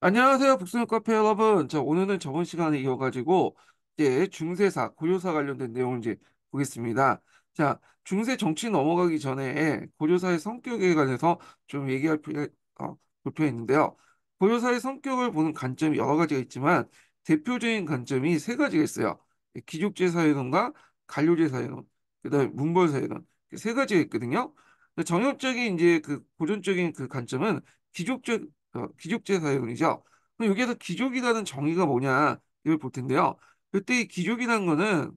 안녕하세요, 북스는 카페 여러분. 자, 오늘은 저번 시간에 이어가지고 이제 중세사, 고려사 관련된 내용을 이제 보겠습니다. 자, 중세 정치 넘어가기 전에 고려사의 성격에 관해서 좀 얘기할 볼 필요가 있는데요. 고려사의 성격을 보는 관점이 여러 가지가 있지만 대표적인 관점이 세 가지가 있어요. 귀족제 사회론과 관료제 사회론, 그다음에 문벌 사회론 세 가지가 있거든요. 정형적인 이제 그 고전적인 그 관점은 귀족적 귀족제 사회론이죠. 그럼 여기에서 귀족이라는 정의가 뭐냐 이걸 볼 텐데요. 그때 이 귀족이라는 거는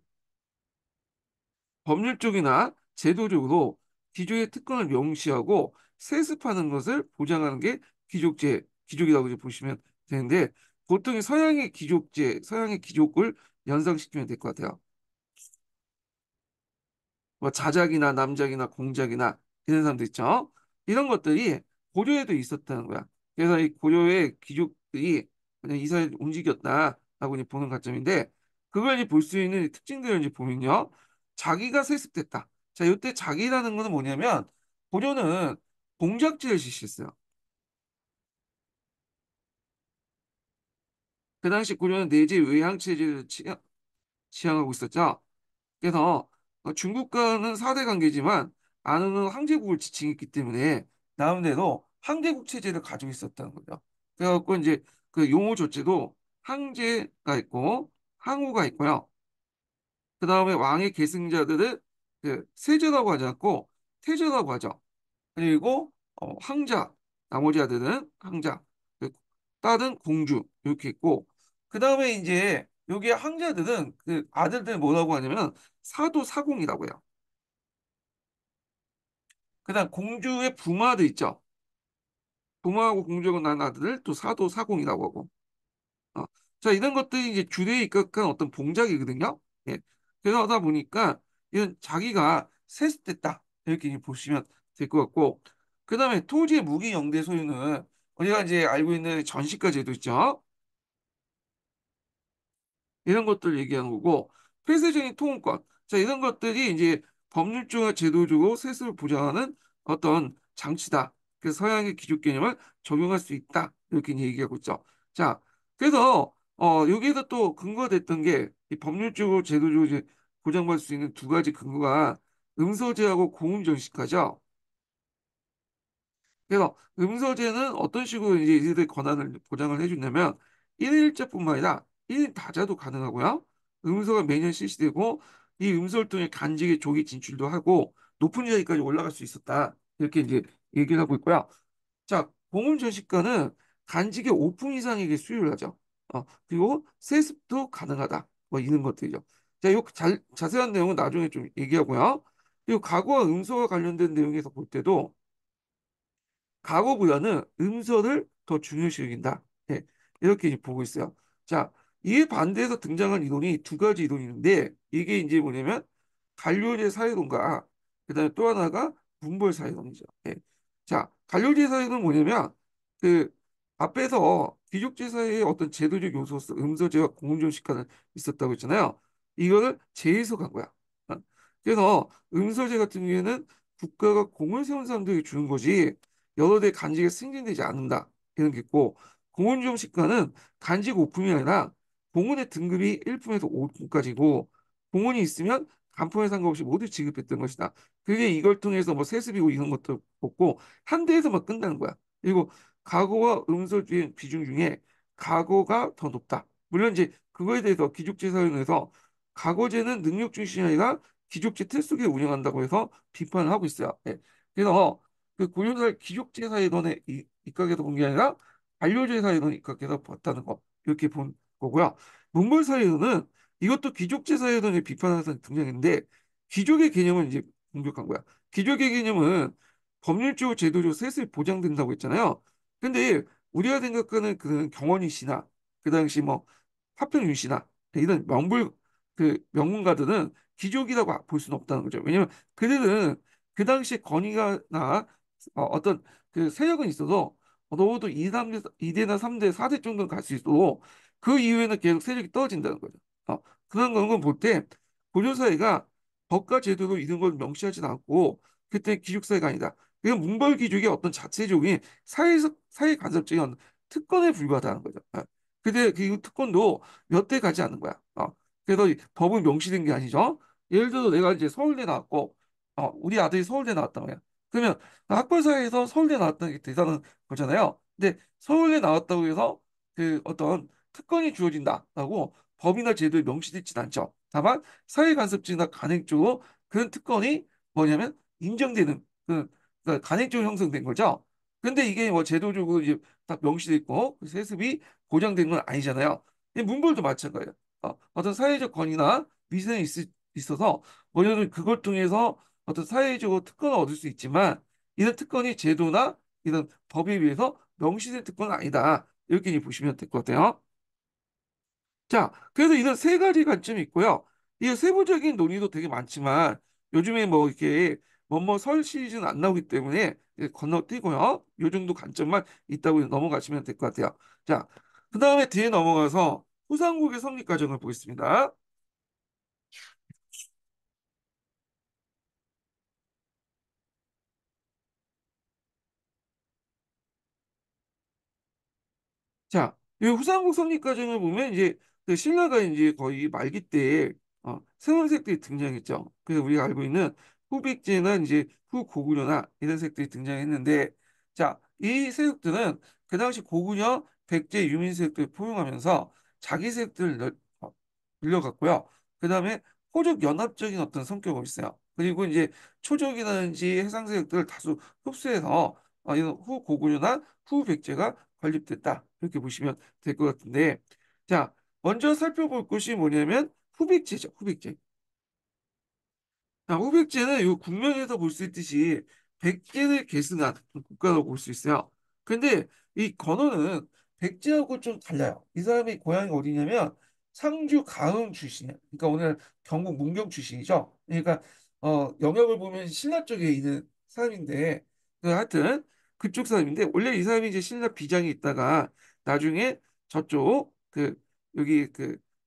법률 쪽이나 제도적으로 귀족의 특권을 명시하고 세습하는 것을 보장하는 게 귀족이라고 이제 보시면 되는데 보통 이 서양의 귀족제, 서양의 귀족을 연상시키면 될 것 같아요. 뭐 자작이나 남작이나 공작이나 이런 사람들 있죠. 이런 것들이 고려에도 있었다는 거야. 그래서 이 고려의 귀족들이 그냥 이사를 움직였다라고 이제 보는 관점인데 그걸 이제 볼 수 있는 특징들을 이제 보면요. 자기가 세습됐다. 자, 이때 자기라는 거는 뭐냐면 고려는 공작제를 실시했어요. 그 당시 고려는 내재 외항 체제를 지향하고 있었죠. 그래서 중국과는 4대 관계지만 안으로는 황제국을 지칭했기 때문에 나름대로 황제국 체제를 가지고 있었다는 거죠. 그래갖고 이제 그 용호 조치도 황제가 있고 항우가 있고요. 그 다음에 왕의 계승자들을 그 세조라고 하지 않고 태조라고 하죠. 그리고 황자, 나머지 아들은 황자, 그 딸은 공주 이렇게 있고 그 다음에 이제 여기에 황자들은 그 아들들 뭐라고 하냐면 사도 사공이라고 해요. 그다음 공주의 부마도 있죠. 부마하고 공주가 낳은 아들을 또 사도 사공이라고 하고. 어. 자, 이런 것들이 이제 주례에 입각한 어떤 봉작이거든요. 예. 그러다 보니까 이건 자기가 세습됐다. 이렇게 이제 보시면 될 것 같고. 그다음에 토지의 무기 영대 소유는 우리가 이제 알고 있는 전시가 제도 있죠. 이런 것들 얘기하는 거고 폐쇄적인 통행권. 자, 이런 것들이 이제 법률적과 제도적으로 세습을 보장하는 어떤 장치다. 그래서 서양의 기존 개념을 적용할 수 있다. 이렇게 이제 얘기하고 있죠. 자, 그래서 여기에서 또 근거가 됐던 게 이 법률적으로 제도적으로 이제 보장받을 수 있는 두 가지 근거가 음서제하고 공음정식화죠. 그래서 음서제는 어떤 식으로 이제 이들의 권한을 보장을 해주냐면 일일자뿐만 아니라 일일 다자도 가능하고요. 음서가 매년 실시되고 이 음서를 통해 간직의 조기 진출도 하고 높은 자리까지 올라갈 수 있었다. 이렇게 이제 얘기를 하고 있고요. 자, 공음 전시가는 간직의 5품 이상에게 수여를 하죠. 그리고 세습도 가능하다. 뭐 이런 것들이죠. 자, 요 자세한 내용은 나중에 좀 얘기하고요. 그리고 가구와 음소와 관련된 내용에서 볼 때도 가고보다는 음서를 더 중요시 여긴다. 예, 이렇게 이제 보고 있어요. 자, 이에 반대해서 등장한 이론이 두 가지 이론이 있는데 이게 이제 뭐냐면 관료제 사회론과 그다음에 또 하나가 문벌 사회론이죠. 예. 자, 관료제 사회론은 뭐냐면 그 앞에서 귀족제 사회의 어떤 제도적 요소로서 음서제와 공문정식과는 있었다고 했잖아요. 이거를 제에서 간 거야. 어? 그래서 음서제 같은 경우에는 국가가 공을 세운 사람들에게 주는 거지 여러 대 간직이 승진되지 않는다. 이런 게 있고 공원정식과는 간직 5품이 아니라 공원의 등급이 1품에서 5품까지고 공원이 있으면 간품에 상관없이 모두 지급했던 것이다. 그게 이걸 통해서 뭐 세습이고 이런 것도 없고 한 대에서만 끝나는 거야. 그리고 가구와 음설 비중 중에 가구가 더 높다. 물론 이제 그거에 대해서 기족제 사회에서 가거제는 능력 중심이 아니라 기족제 틀 속에 운영한다고 해서 비판을 하고 있어요. 예. 그래서 그 고려날 귀족제사회론에 입각해서 본 게 아니라 반려제사회론에 입각해서 봤다는 거 이렇게 본 거고요. 문벌사회론은 이것도 귀족제사회론에 비판하는 등장했는데 귀족의 개념은 이제 공격한 거야. 귀족의 개념은 법률적으로 제도적으로 세습이 보장된다고 했잖아요. 근데 우리가 생각하는 그 경원이 씨나 그 당시 뭐 화평윤 씨나 이런 그 명문가들은 귀족이라고 볼 수는 없다는 거죠. 왜냐면 그들은 그 당시에 권위가나 어떤 그 세력은 있어도 적어도 2, 3대, 2대나 3대, 4대 정도는 갈 수 있어도 그 이후에는 계속 세력이 떨어진다는 거죠. 그런 건 볼 때 고려사회가 법과 제도로 이런 걸 명시하지는 않고 그때 귀족사회가 아니다. 이건 문벌 귀족의 어떤 자체적인 사회 간섭적인 특권에 불과하다는 거죠. 근데 그 특권도 몇 대 가지 않는 거야. 그래서 이 법은 명시된 게 아니죠. 예를 들어서 내가 이제 서울대 나왔고, 우리 아들이 서울대 나왔단 말이야. 그러면 학벌사에서 서울대 나왔다는 게 대단한 거잖아요. 근데 서울대 나왔다고 해서 그 어떤 특권이 주어진다라고 법이나 제도에 명시되진 않죠. 다만 사회간섭증이나 간행적으로 그런 특권이 뭐냐면 인정되는 그러니까 간행적으로 형성된 거죠. 근데 이게 뭐 제도적으로 이제 딱 명시돼 있고 그 세습이 보장된 건 아니잖아요. 이 문벌도 마찬가지예요. 어떤 사회적 권위나 위선이 있어서 뭐냐면 그걸 통해서 어떤 사회적으로 특권을 얻을 수 있지만 이런 특권이 제도나 이런 법에 의해서 명시된 특권은 아니다. 이렇게 이제 보시면 될 것 같아요. 자, 그래서 이런 세 가지 관점이 있고요. 이 세부적인 논의도 되게 많지만 요즘에 뭐 이렇게 뭐뭐 설 시리즈는 안 나오기 때문에 건너뛰고요. 요 정도 관점만 있다고 넘어가시면 될 것 같아요. 자, 그 다음에 뒤에 넘어가서 후삼국의 성립 과정을 보겠습니다. 자, 이 후삼국 성립 과정을 보면 이제 그 신라가 이제 거의 말기 때에 새로운 색들이 등장했죠. 그래서 우리가 알고 있는 후백제나 이제 후고구려나 이런 색들이 등장했는데, 자, 이 세력들은 그 당시 고구려, 백제, 유민 세력들을 포용하면서 자기 세력들을 늘려갔고요. 그 다음에 호족 연합적인 어떤 성격이 있어요. 그리고 이제 초족이라든지 해상 세력들을 다수 흡수해서 이런 후고구려나 후백제가 건립됐다. 이렇게 보시면 될 것 같은데, 자, 먼저 살펴볼 것이 뭐냐면 후백제죠. 후백제. 자, 후백제는 이 국면에서 볼 수 있듯이 백제를 계승한 국가라고 볼 수 있어요. 근데 이 건호는 백제하고 좀 달라요. 이 사람이 고향이 어디냐면 상주 가흥 출신이에요. 그러니까 오늘 경북 문경 출신이죠. 그러니까 영역을 보면 신라 쪽에 있는 사람인데 하여튼 그쪽 사람인데 원래 이 사람이 이제 신라 비장에 있다가 나중에 저쪽 여기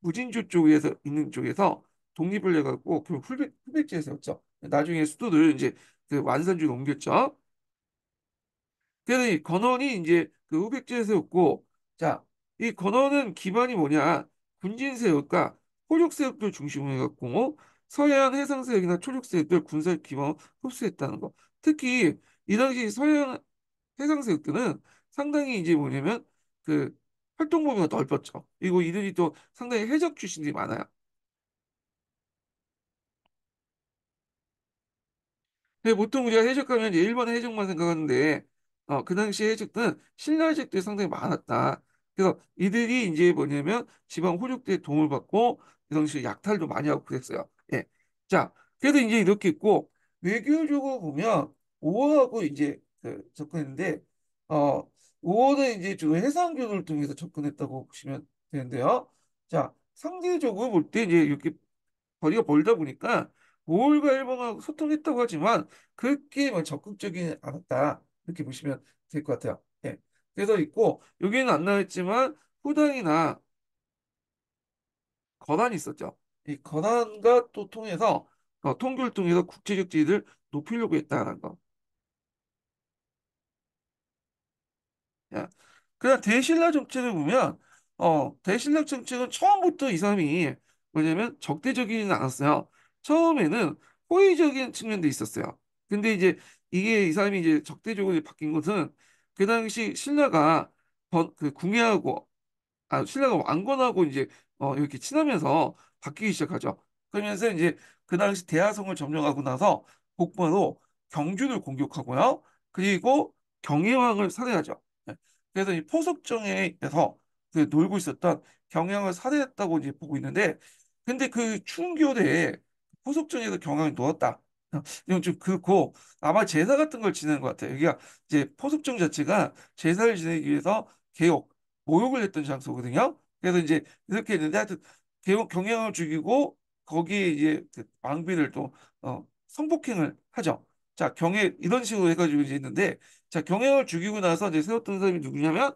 무진주 쪽에서 있는 쪽에서 독립을 해갖고 그 후백제에 세웠죠. 나중에 수도를 이제 그 완산주로 옮겼죠. 그래서 이 건원이 이제 그 후백제에 세웠고, 자, 이 건원은 기반이 뭐냐? 군진 세력과 호족 세력들 중심으로 해갖고 서해안 해상 세력이나 초족 세력들 군사 기반을 흡수했다는 거. 특히 이 당시 서해안 해상 세력들은 상당히 이제 뭐냐면 그 활동 범위가 넓었죠. 그리고 이들이 또 상당히 해적 출신들이 많아요. 근데 보통 우리가 해적하면 이제 일본 해적만 생각하는데 그 당시 해적들은 신라 해적들이 상당히 많았다. 그래서 이들이 이제 뭐냐면 지방 호족들의 도움을 받고 그 당시 약탈도 많이 하고 그랬어요. 예. 자, 그래도 이제 이렇게 있고 외교적으로 보면 오어하고 이제 접근했는데 어 오어는 이제 주 해상교도를 통해서 접근했다고 보시면 되는데요. 자, 상대적으로 볼 때 이제 이렇게 거리가 멀다 보니까 모울과 일본하고 소통했다고 하지만 그렇게 뭐 적극적이지 않았다 이렇게 보시면 될 것 같아요. 예. 그래서 있고 여기는 안 나왔지만 후당이나 거단이 있었죠. 이 거단과 또 통해서 통교를 통해서 국제적 지위를 높이려고 했다는 거. 예. 그냥 대신라 정책을 보면 대신라 정책은 처음부터 이 사람이 뭐냐면 적대적이지는 않았어요. 처음에는 호의적인 측면도 있었어요. 근데 이제 이게 이 사람이 이제 적대적으로 바뀐 것은 그 당시 신라가 궁예하고 신라가 왕건하고 이제 이렇게 친하면서 바뀌기 시작하죠. 그러면서 이제 그 당시 대하성을 점령하고 나서 복부로 경주를 공격하고요. 그리고 경혜왕을 살해하죠. 네. 그래서 이 포석정에서 놀고 있었던 경혜왕을 살해했다고 이제 보고 있는데, 근데 그 충교대에 포석정에서 경혜왕이 누웠다. 이건 좀 그렇고 아마 제사 같은 걸 지내는 것 같아요. 여기가 이제 포석정 자체가 제사를 지내기 위해서 개옥 모욕을 했던 장소거든요. 그래서 이제 이렇게 했는데 하여튼 경영을 죽이고 거기에 이제 그 왕비를 또 성폭행을 하죠. 자, 이런 식으로 해가지고 이제 있는데 자, 경영을 죽이고 나서 이제 세웠던 사람이 누구냐면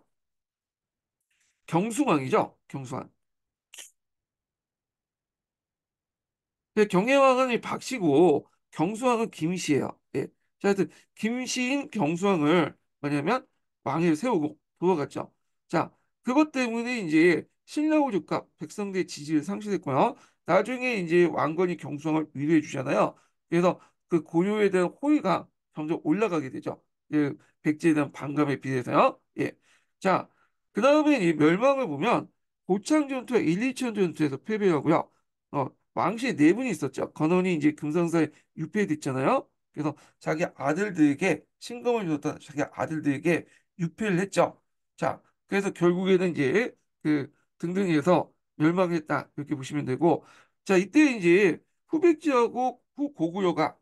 경수왕이죠. 경수왕. 근데 경혜왕은 이 박씨고 경수왕은 김씨예요. 예. 자, 하여튼 김씨인 경수왕을 뭐냐면 왕위를 세우고 돌아갔죠. 자, 그것 때문에 이제 신라 오죽과 백성들의 지지를 상실했고요. 나중에 이제 왕건이 경성을 위로해 주잖아요. 그래서 그 고려에 대한 호의가 점점 올라가게 되죠. 그 백제에 대한 반감에 비해서요. 예. 자, 그 다음에 이 멸망을 보면 고창 전투와 일리천 전투에서 패배하고요. 왕실 네 분이 있었죠. 건원이 이제 금성사에 유폐됐잖아요. 그래서 자기 아들들에게 신검을 줬던 자기 아들들에게 유폐를 했죠. 자, 그래서 결국에는 이제 그 등등해서 멸망했다 이렇게 보시면 되고, 자 이때 이제 후백제하고 후고구려가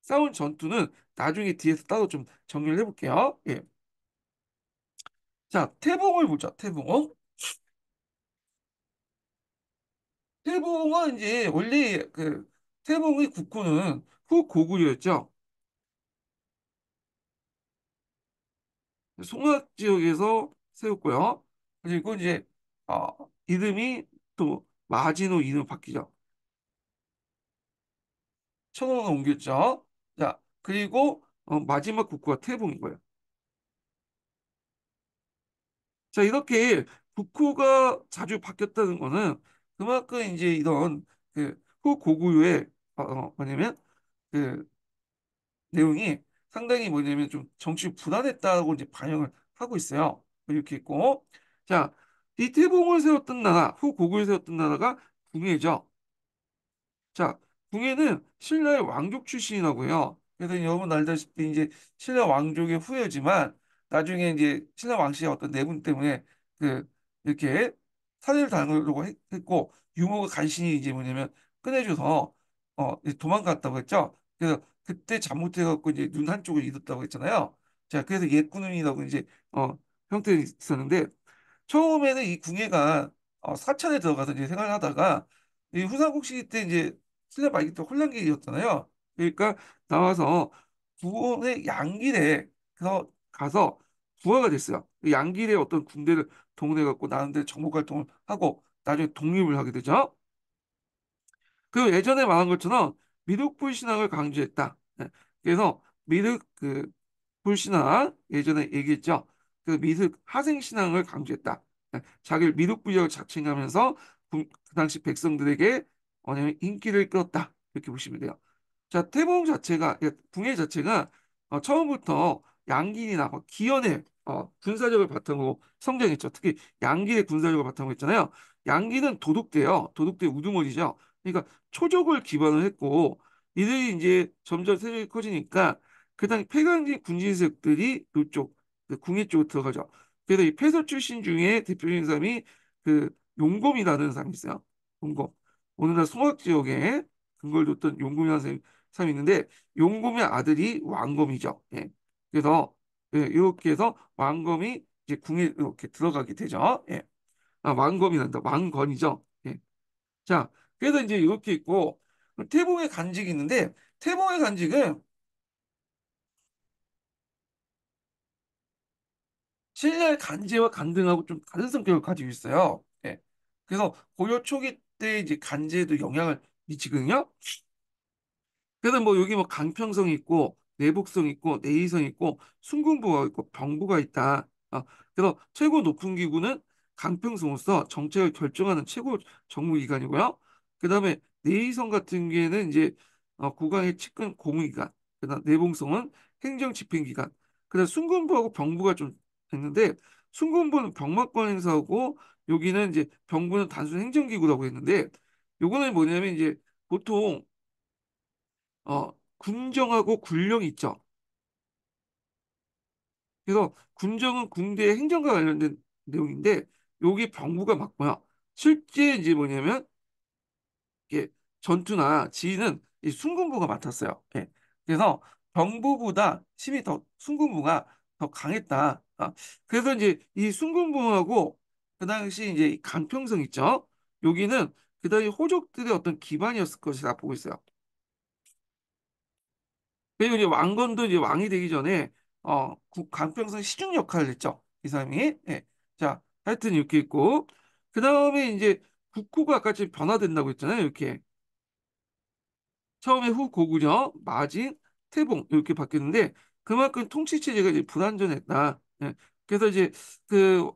싸운 전투는 나중에 뒤에서 따로 좀 정리를 해볼게요. 예. 자, 태봉을 보죠. 태봉. 태봉은 이제 원래 그 태봉의 국호는 후고구려였죠. 송악 지역에서 세웠고요. 그리고 이제 어, 이름이 또 마진호 이름 바뀌죠. 천원을 옮겼죠. 자, 그리고 마지막 국호가 태봉인 거예요. 자, 이렇게 국호가 자주 바뀌었다는 거는 그만큼 이제 이런 그 후고구려의 뭐냐면 그 내용이 상당히 뭐냐면 좀 정치 불안했다고 이제 반영을 하고 있어요. 이렇게 있고, 자, 이 태봉을 세웠던 나라, 후고구려를 세웠던 나라가 궁예죠. 자, 궁예는 신라의 왕족 출신이라고 해요. 그래서 여러분 알다시피 이제 신라 왕족의 후예지만 나중에 이제 신라 왕실의 어떤 내분 때문에 그 이렇게 살해를 당하려고 했고 유모가 간신히 이제 뭐냐면 꺼내줘서 이제 도망갔다고 했죠. 그래서 그때 잘못해갖고 이제 눈 한쪽을 잃었다고 했잖아요. 자, 그래서 옛군인이라고 이제 형태가 있었는데 처음에는 이 궁예가 사찰에 들어가서 이제 생활을 하다가 이 후삼국 시기 때 이제 신라 말기 때 혼란기였잖아요. 그러니까 나와서 부원의 양길에 가서 부하가 됐어요. 그 양길에 어떤 군대를 동원해 갖고 나름대로 정복 활동을 하고 나중에 독립을 하게 되죠. 그 예전에 말한 것처럼 미륵불 신앙을 강조했다. 네. 그래서 미륵 불신앙 예전에 얘기했죠. 그 미륵 하생 신앙을 강조했다. 네. 자기를 미륵불이라고 자칭하면서 그 당시 백성들에게 뭐냐면 인기를 끌었다. 이렇게 보시면 돼요. 자, 태봉 자체가 붕괴 자체가 처음부터 양길이나 뭐 기연의 군사력을 바탕으로 성장했죠. 특히 양길의 군사력을 바탕으로 했잖아요. 양길은 도독대요. 도독대 우두머리죠. 그러니까 초족을 기반으로 했고 이들이 이제 점점 세력이 커지니까 그다음 폐강진 군진 세력들이 이쪽 그 궁예 쪽으로 들어가죠. 그래서 이 폐서 출신 중에 대표적인 사람이 그 용검이라는 사람이 있어요. 용검. 오늘날 송악 지역에 근거를 뒀던 용검이라는 사람이 있는데 용검의 아들이 왕검이죠. 예. 그래서 이렇게 해서 왕검이 이제 궁에 이렇게 들어가게 되죠. 예. 아, 왕검이란다. 왕건이죠. 예. 자, 그래서 이제 이렇게 있고 태봉의 간직이 있는데 태봉의 간직은 신라의 간제와 간등하고 좀 다른 성격을 가지고 있어요. 예. 그래서 고려 초기 때 이제 간제에도 영향을 미치거든요. 그래서 뭐 여기 뭐 강평성이 있고 내복성이 있고 내의성이 있고 순군부가 있고 병부가 있다. 그래서 최고 높은 기구는 강평성으로서 정책을 결정하는 최고 정무기관이고요. 그다음에 내의성 같은 경우에는 이제 국왕의 측근 고문기관. 그다음 내봉성은 행정집행기관. 그다음 순군부하고 병부가 좀 있는데 순군부는 병마권 행사하고 여기는 이제 병부는 단순 행정기구라고 했는데 요거는 뭐냐면 이제 보통 군정하고 군령이 있죠. 그래서 군정은 군대의 행정과 관련된 내용인데 여기 병부가 맞고요. 실제 이제 뭐냐면 이게 전투나 지휘는 이 순군부가 맡았어요. 예. 그래서 병부보다 힘이 더 순군부가 더 강했다. 그래서 이제 이 순군부하고 그 당시 이제 이 강평성 있죠. 여기는 그 당시 호족들의 어떤 기반이었을 것이라 보고 있어요. 그리고 이제 왕건도 이제 왕이 되기 전에 강평성 시중 역할을 했죠. 이 사람이. 예. 자, 하여튼 이렇게 있고 그 다음에 이제 국호가 아까 지금 변화된다고 했잖아요. 이렇게 처음에 후고구려, 마진, 태봉 이렇게 바뀌었는데 그만큼 통치 체제가 이제 불완전했다. 예. 그래서 이제 그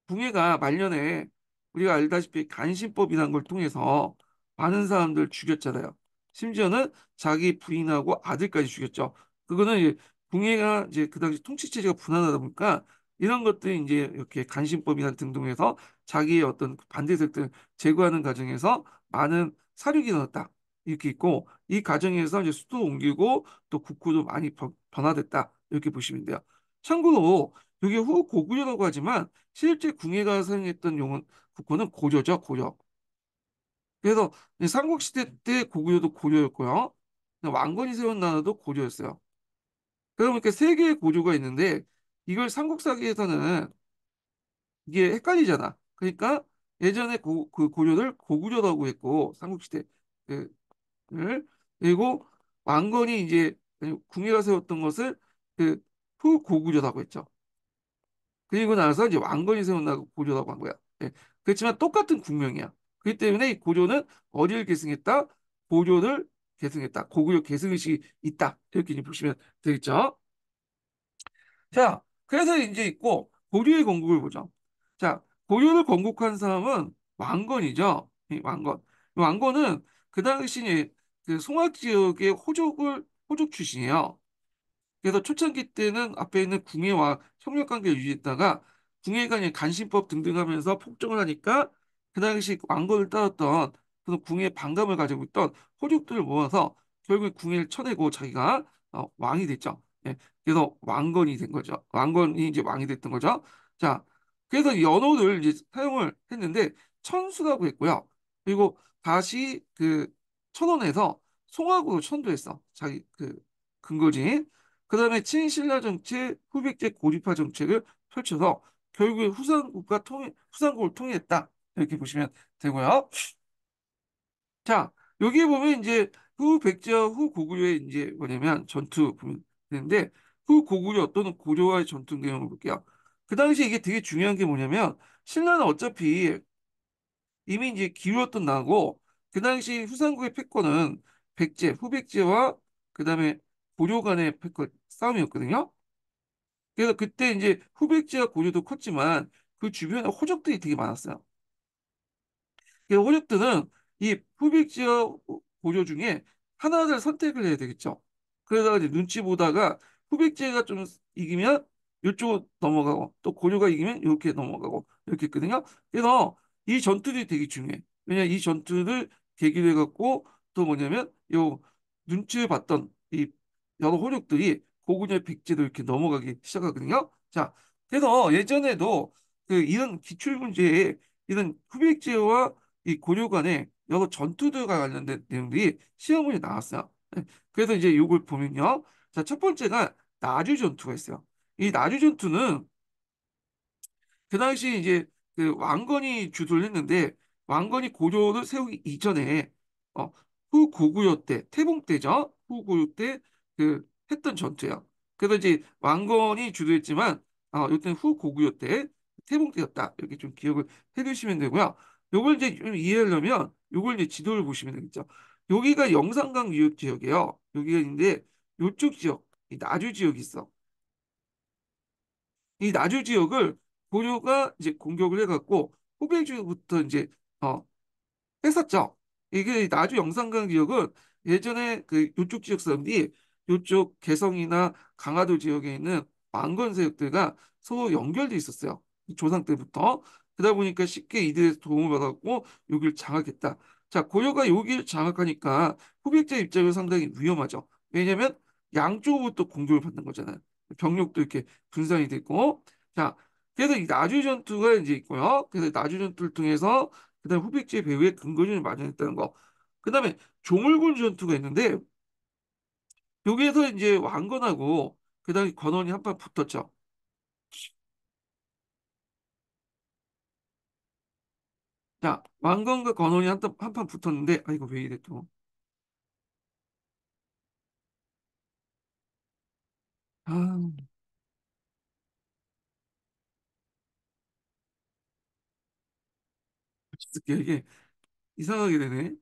궁예가 말년에 우리가 알다시피 간신법이라는 걸 통해서 많은 사람들 죽였잖아요. 심지어는 자기 부인하고 아들까지 죽였죠. 그거는 이제 궁예가 이제 그 당시 통치 체제가 불안하다 보니까 이런 것들이 이제 이렇게 간신법이나 등등해서 자기의 어떤 반대 세력들을 제거하는 과정에서 많은 사륙이 일어났다. 이렇게 있고 이 과정에서 이제 수도 옮기고 또 국구도 많이 변화됐다. 이렇게 보시면 돼요. 참고로 이게 후 고구려라고 하지만 실제 궁예가 사용했던 용은 국호는 고려죠, 고려. 그래서 삼국시대 때 고구려도 고려였고요. 왕건이 세운 나라도 고려였어요. 그러니까 세 개의 고조가 있는데 이걸 삼국사기에서는 이게 헷갈리잖아. 그러니까 예전에 그 고려를 고구려라고 했고 삼국시대 를 그리고 왕건이 이제 궁예가 세웠던 것을 그 후고구려라고 했죠. 그리고 나서 이제 왕건이 세운다고 고조라고 한 거야. 예. 그렇지만 똑같은 국명이야. 그렇기 때문에 이 고조는 어디를 계승했다? 고조를 계승했다. 고구려 계승의식이 있다. 이렇게 이제 보시면 되겠죠. 자, 그래서 이제 있고 고려의 건국을 보죠. 자, 고려를 건국한 사람은 왕건이죠. 이 왕건. 이 왕건은 그 당시 그 송악 지역의 호족 출신이에요. 그래서 초창기 때는 앞에 있는 궁예와 협력 관계를 유지했다가 궁예가 이제 간신법 등등 하면서 폭정을 하니까 그 당시 왕건을 따랐던 그런 궁예 반감을 가지고 있던 호족들을 모아서 결국에 궁예를 쳐내고 자기가 왕이 됐죠. 예, 그래서 왕건이 된 거죠. 왕건이 이제 왕이 됐던 거죠. 자, 그래서 이 연호를 이제 사용을 했는데 천수라고 했고요. 그리고 다시 그 천원에서 송악으로 천도했어. 자기 그 근거지. 그다음에 친신라 정책, 후백제 고립화 정책을 펼쳐서 결국에 후삼국을 통일했다. 이렇게 보시면 되고요. 자, 여기 보면 이제 후 백제와 후 고구려의 이제 뭐냐면 전투 보면 되는데 후 고구려 또는 고려와의 전투 내용을 볼게요. 그 당시 이게 되게 중요한 게 뭐냐면 신라는 어차피 이미 이제 기울었던 나고 그 당시 후삼국의 패권은 백제, 후백제와 그다음에 고려 간의 패권 싸움이었거든요. 그래서 그때 이제 후백제와 고려도 컸지만 그 주변에 호적들이 되게 많았어요. 그 호적들은 이 후백제와 고려 중에 하나를 선택을 해야 되겠죠. 그러다가 이제 눈치 보다가 후백제가 좀 이기면 이쪽으로 넘어가고 또 고려가 이기면 이렇게 넘어가고 이렇게 했거든요. 그래서 이 전투들이 되게 중요해. 왜냐 이 전투를 계기로 해갖고 또 뭐냐면 요 눈치를 봤던 이 여러 호족들이 고구려 백제도 이렇게 넘어가기 시작하거든요. 자, 그래서 예전에도 그 이런 기출 문제에 이런 후백제와 이 고려 간의 여러 전투들과 관련된 내용들이 시험문에 나왔어요. 네, 그래서 이제 이걸 보면요. 자, 첫 번째가 나주 전투가 있어요. 이 나주 전투는 그 당시 이제 그 왕건이 주도를 했는데 왕건이 고조를 세우기 이전에 어, 후고구려 때 태봉 때죠. 후고구려 때 그 했던 전투예요. 그래서 이제 왕건이 주도했지만 이때는 후고구려 때 태봉 때였다. 이렇게 좀 기억을 해두시면 되고요. 요걸 이제 좀 이해하려면 요걸 이제 지도를 보시면 되겠죠. 여기가 영산강 유역 지역이에요. 여기가 있는데 요쪽 지역, 이 나주 지역이 있어. 이 나주 지역을 고려가 이제 공격을 해갖고 후백주부터 이제 어, 했었죠. 이게 나주 영산강 지역은 예전에 그 요쪽 지역 사람들이 요쪽 개성이나 강화도 지역에 있는 왕건 세력들과 서로 연결돼 있었어요. 조상 때부터. 그러다 보니까 쉽게 이들의 도움을 받았고 여기를 장악했다. 자, 고려가 여기를 장악하니까 후백제 입장에서 상당히 위험하죠. 왜냐하면 양쪽으로부터 공격을 받는 거잖아요. 병력도 이렇게 분산이 됐고. 자, 그래서 이 나주 전투가 이제 있고요. 그래서 나주 전투를 통해서 그다음에 후백제 배후에 근거리를 마련했다는 거. 그다음에 조물군 전투가 있는데 여기에서 이제 왕건하고 그다음에 건원이 한판 붙었죠. 자, 왕건과 건원이 한판 붙었는데 아 이거 왜 이래 또. 아, 진짜 이게 이상하게 되네.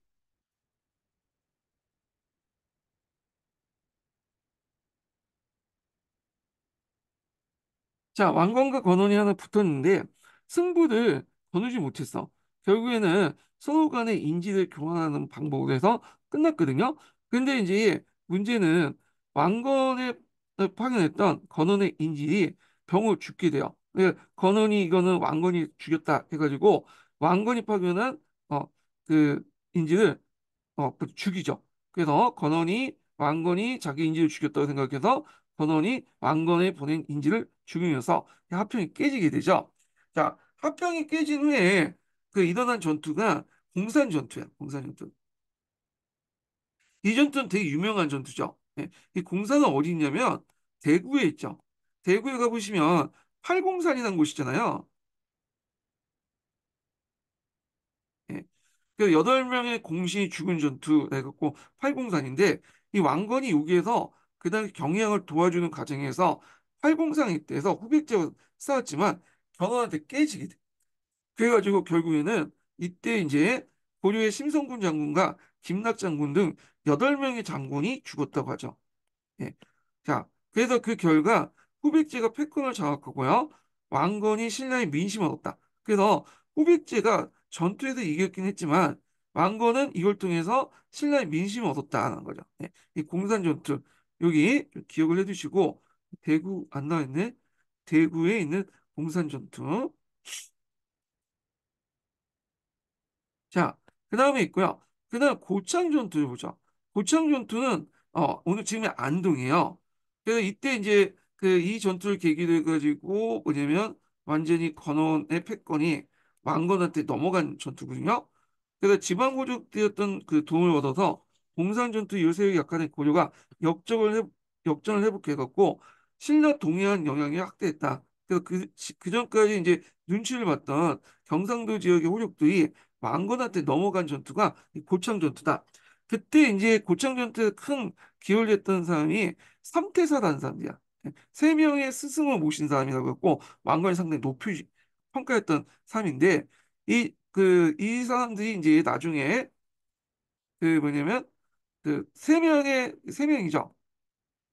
자, 왕건과 건원이 하나 붙었는데 승부를 거두지 못했어. 결국에는 서로 간의 인지를 교환하는 방법으로 해서 끝났거든요. 근데 이제 문제는 왕건에 파견했던 건원의 인질이 병을 죽게 돼요. 건원이 이거는 왕건이 죽였다 해가지고 왕건이 파견한 그 인질을 죽이죠. 그래서 건원이 왕건이 자기 인지를 죽였다고 생각해서 건원이 왕건에 보낸 인지를 죽이면서 이 합평이 깨지게 되죠. 자, 합평이 깨진 후에 그 일어난 전투가 공산 전투야. 공산 전투. 이 전투는 되게 유명한 전투죠. 예, 이 공산은 어디 있냐면 대구에 있죠. 대구에 가보시면 팔공산이라는 곳이잖아요. 예. 그 8명의 공신이 죽은 전투 해갖고 팔공산인데 이 왕건이 여기에서 그 당시 경영을 도와주는 과정에서 팔공산에 대해서 후백제와 싸웠지만 경원한테 깨지게 돼. 그래가지고 결국에는 이때 이제 고려의 심성군 장군과 김락 장군 등 8명의 장군이 죽었다고 하죠. 예. 자, 그래서 그 결과 후백제가 패권을 장악하고요. 왕건이 신라의 민심을 얻었다. 그래서 후백제가 전투에서 이겼긴 했지만 왕건은 이걸 통해서 신라의 민심을 얻었다는 거죠. 예. 이 공산 전투 여기 기억을 해두시고 대구 안 나왔네. 대구에 있는 공산 전투. 자, 그 다음에 있고요. 그 다음 고창 전투를 보죠. 고창 전투는 오늘 지금의 안동이에요. 그래서 이때 이제 그 이 전투를 계기로 해가지고 뭐냐면 완전히 건원의 패권이 왕건한테 넘어간 전투거든요. 그래서 지방고족되었던 그 도움을 얻어서 공산 전투 요새의 약간의 고려가 역적을 해, 역전을 회복해갖고 신라 동해안 영향이 확대했다. 그래서 그 전까지 이제 눈치를 봤던 경상도 지역의 호족들이 왕건한테 넘어간 전투가 이 고창 전투다. 그때 이제 고창 전투에 큰 기여를 했던 사람이 삼태사라는 사람이야. 세 명의 스승을 모신 사람이라고 했고 왕건이 상당히 높이 평가했던 사람인데 이 사람들이 이제 나중에 그 뭐냐면 그 세 명이죠.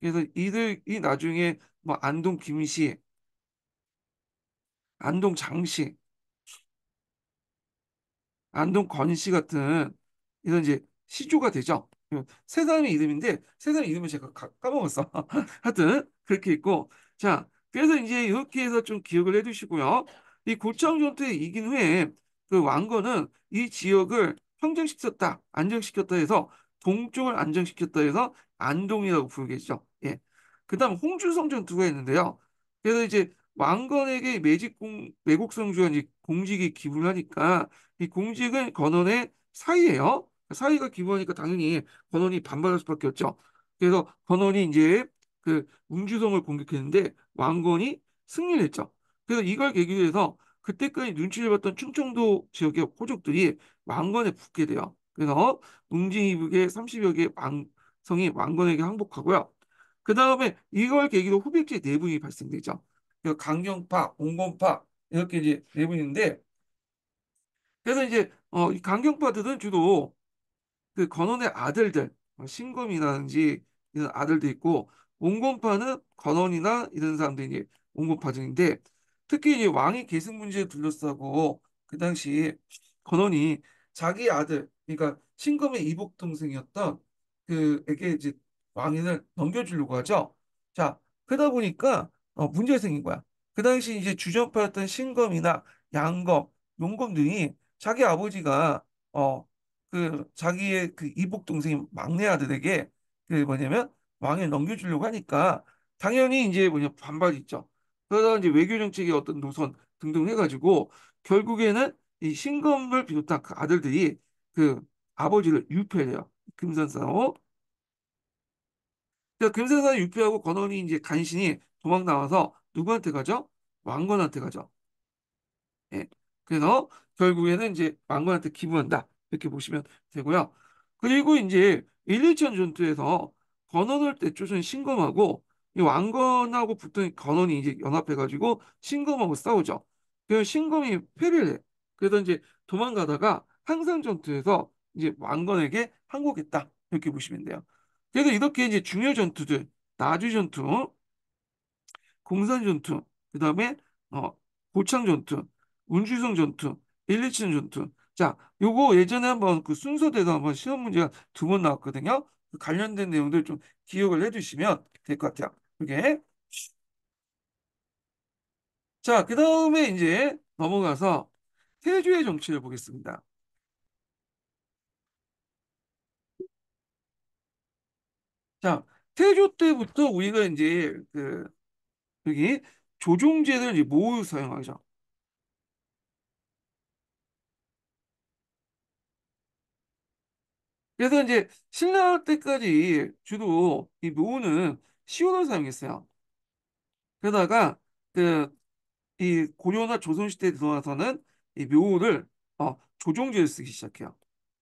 그래서 이들이 나중에 뭐 안동 김씨, 안동 장씨, 안동 건씨 같은 이런 이제 시조가 되죠. 세 사람의 이름인데 세 사람의 이름을 제가 까먹었어. 하여튼 그렇게 있고 자 그래서 이제 이렇게 해서 좀 기억을 해두시고요. 이 고창 전투에 이긴 후에 그 왕건은 이 지역을 평정시켰다, 안정시켰다 해서 동쪽을 안정시켰다 해서 안동이라고 부르게 되죠. 예. 그다음 홍준성 전투가 있는데요. 그래서 이제 왕건에게 매국성주가 이제 공직이 기부를 하니까 이 공직은 건원의 사이예요. 사이가 기부하니까 당연히 건원이 반발할 수밖에 없죠. 그래서 건원이 이제 그 웅주성을 공격했는데 왕건이 승리를 했죠. 그래서 이걸 계기로 해서 그때까지 눈치를 봤던 충청도 지역의 호족들이 왕건에 붙게 돼요. 그래서 웅진이북의 30여 개의 왕성이 왕건에게 항복하고요. 그 다음에 이걸 계기로 후백제 내분이 발생되죠. 그 강경파, 온건파 이렇게 이제 내분인데 그래서 이제 이 강경파들은 주로 그 건원의 아들들, 신검이라든지 이런 아들도 있고 온건파는 건원이나 이런 사람들이 이제 온건파들인데 특히 이제 왕위 계승 문제에 둘러싸고 그 당시 건원이 자기 아들, 그러니까 신검의 이복 동생이었던 그에게 이제 왕위를 넘겨주려고 하죠. 자, 그러다 보니까 문제가 생긴 거야. 그 당시 이제 주전파였던 신검이나 양검, 용검 등이 자기 아버지가 자기의 그 이복 동생 막내 아들에게 그 뭐냐면 왕위를 넘겨주려고 하니까 당연히 이제 뭐냐 반발이 있죠. 그러다가 이제 외교 정책의 어떤 노선 등등 해가지고 결국에는 이 신검을 비롯한 그 아들들이 그 아버지를 유폐해요. 금산사로. 그러니까 금산사를 유폐하고 건원이 이제 간신히 도망 나와서 누구한테 가죠? 왕건한테 가죠. 예. 그래서 결국에는 이제 왕건한테 기부한다. 이렇게 보시면 되고요. 그리고 이제 1, 2차 전투에서 건원을 내쫓은 신검하고 이 왕건하고 붙은 건원이 이제 연합해가지고 신검하고 싸우죠. 그래서 신검이 패배를 해. 그래서 이제 도망가다가 항상 전투에서 이제 왕건에게 항복했다. 이렇게 보시면 돼요. 그래서 이렇게 이제 중요 전투들, 나주 전투, 공산 전투, 그다음에 어, 고창 전투, 운주성 전투, 일리친 전투. 자, 요거 예전에 한번 그 순서대로 한번 시험 문제가 두 번 나왔거든요. 그 관련된 내용들 좀 기억을 해두시면 될 것 같아요. 그게. 자, 그다음에 이제 넘어가서 태조의 정치를 보겠습니다. 자, 태조 때부터 우리가 이제 그 여기 조종제를 이제 모두 사용하죠. 그래서 이제 신라 때까지 주로 이 묘는 시온을 사용했어요. 그러다가 그 이 고려나 조선시대에 들어와서는 이 묘를 조종제를 쓰기 시작해요.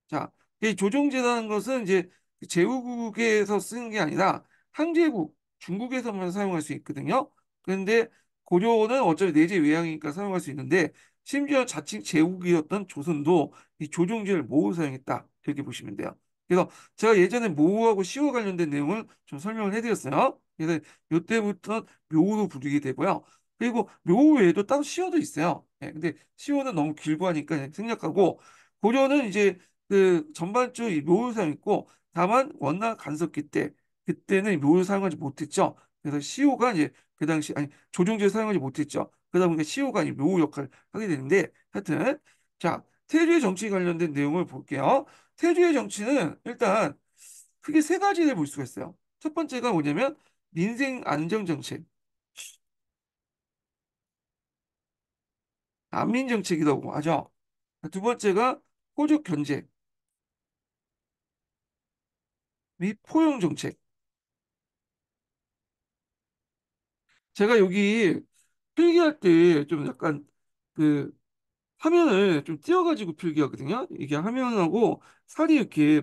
자, 이 조종제라는 것은 이제 제후국에서 쓰는 게 아니라 항제국, 중국에서만 사용할 수 있거든요. 그런데 고려는 어차피 내재 외양이니까 사용할 수 있는데 심지어 자칭 제국이었던 조선도 이 조종제를 모두 사용했다. 이렇게 보시면 돼요. 그래서 제가 예전에 모하고 시와 관련된 내용을 좀 설명을 해드렸어요. 그래서 이때부터 묘로 부르게 되고요. 그리고 묘 외에도 따로 시어도 있어요. 예, 근데 시어는 너무 길고 하니까 생략하고 고려는 이제 그 전반적으로 이 묘를 사용했고 다만 원나 간섭기 때 그때는 묘를 사용하지 못했죠. 그래서 시호가 이제 그 당시 아니 조종제를 사용하지 못했죠. 그러다 보니까 시호가 이 묘 역할을 하게 되는데 하여튼 자 태조의 정치 관련된 내용을 볼게요. 태조의 정치는 일단 크게 세 가지를 볼 수가 있어요. 첫 번째가 뭐냐면 민생 안정 정책, 난민 정책이라고 하죠. 두 번째가 호적 견제 및 포용 정책. 제가 여기 필기할 때 좀 약간 그 화면을 좀 띄워가지고 필기하거든요. 이게 화면하고 살이 이렇게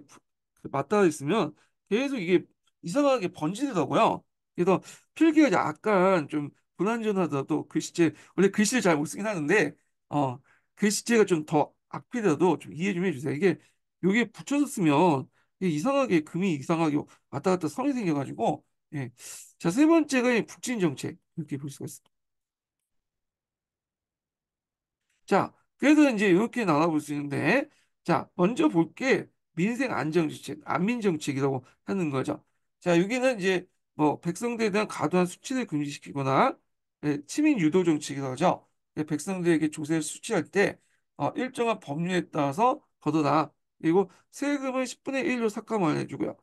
맞닿아 있으면 계속 이게 이상하게 번지더라고요. 그래서 필기가 약간 좀 불안전하더라도 글씨체 원래 글씨를 잘 못 쓰긴 하는데 어 글씨체가 좀 더 악피더라도 좀 이해 좀 해주세요. 이게 여기에 붙여서 쓰면 이게 이상하게 금이 이상하게 왔다 갔다 성이 생겨가지고 예. 자, 세 번째가 이 북진 정책 이렇게 볼 수가 있어요. 자, 그래서 이제 이렇게 나눠볼 수 있는데, 자, 먼저 볼게 민생 안정정책, 안민정책이라고 하는 거죠. 자, 여기는 이제 뭐 백성들에 대한 과도한 수치를 금지시키거나 치민 유도 정책이라고 하죠. 백성들에게 조세를 수취할 때 일정한 법률에 따라서 걷어다. 그리고 세금을 10분의 1로 삭감을 해주고요.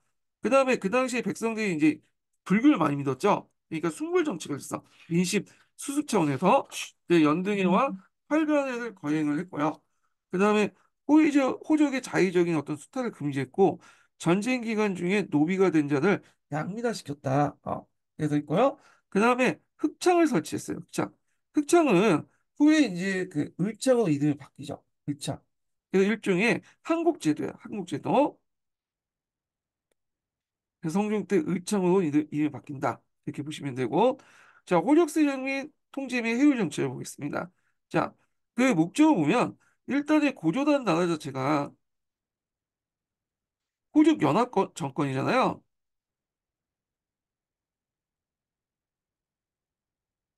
그 다음에 그 당시에 백성들이 이제 불교를 많이 믿었죠. 그러니까 숭불 정책을 했어. 민심 수습 차원에서 연등회와 활변을 거행을 했고요. 그다음에 호족의 자의적인 어떤 수탈을 금지했고 전쟁 기간 중에 노비가 된 자를 양민화시켰다. 그래서 있고요. 그다음에 흑창을 설치했어요. 흑창. 흑창은 후에 이제 그 을창으로 이름이 바뀌죠. 을창. 그래서 일종의 한국제도야. 한국제도. 그래서 성종 때 을창으로 이름이 바뀐다. 이렇게 보시면 되고. 자, 호적세력 및 통제 및 해외 정책을 보겠습니다. 자, 그 목적을 보면 일단은 고조단 나라 자체가 호적 연합 정권이잖아요.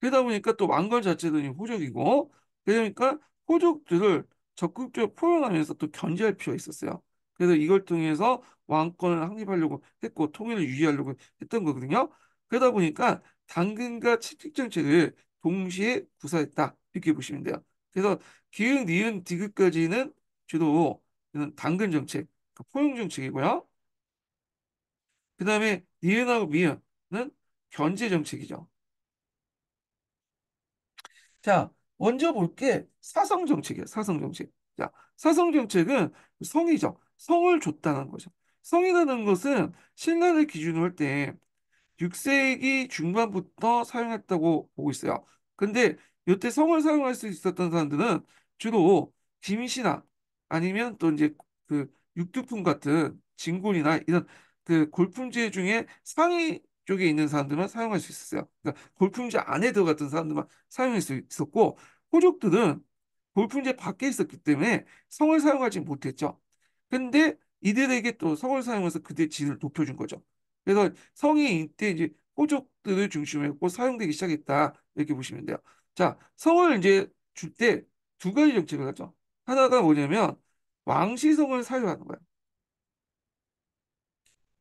그러다 보니까 또 왕건 자체도 호적이고 그러니까 호적들을 적극적으로 포용하면서 또 견제할 필요가 있었어요. 그래서 이걸 통해서 왕권을 확립하려고 했고 통일을 유지하려고 했던 거거든요. 그러다 보니까 당근과 채찍 정책을 동시에 구사했다 이렇게 보시면 돼요. 그래서 기흥, 니은, 디귿까지는 주로 이런 당근 정책, 그 포용 정책이고요. 그다음에 니은하고 미은은 견제 정책이죠. 자, 먼저 볼게 사성 정책이에요. 사성 정책. 자, 사성 정책은 성이죠. 성을 줬다는 거죠. 성이라는 것은 신라를 기준으로 할 때 6세기 중반부터 사용했다고 보고 있어요. 근데 이때 성을 사용할 수 있었던 사람들은 주로 김씨나 아니면 또 이제 그 육두품 같은 진골이나 이런 그 골품제 중에 상위 쪽에 있는 사람들만 사용할 수 있었어요. 그러니까 골품제 안에 들어갔던 사람들만 사용할 수 있었고 호족들은 골품제 밖에 있었기 때문에 성을 사용하지 못했죠. 근데 이들에게 또 성을 사용해서 그들의 질을 높여준 거죠. 그래서 성이 이때 이제 호족들을 중심으로 했고 사용되기 시작했다 이렇게 보시면 돼요. 자, 성을 이제 줄 때 두 가지 정책을 하죠. 하나가 뭐냐면 왕시성을 사유하는 거야.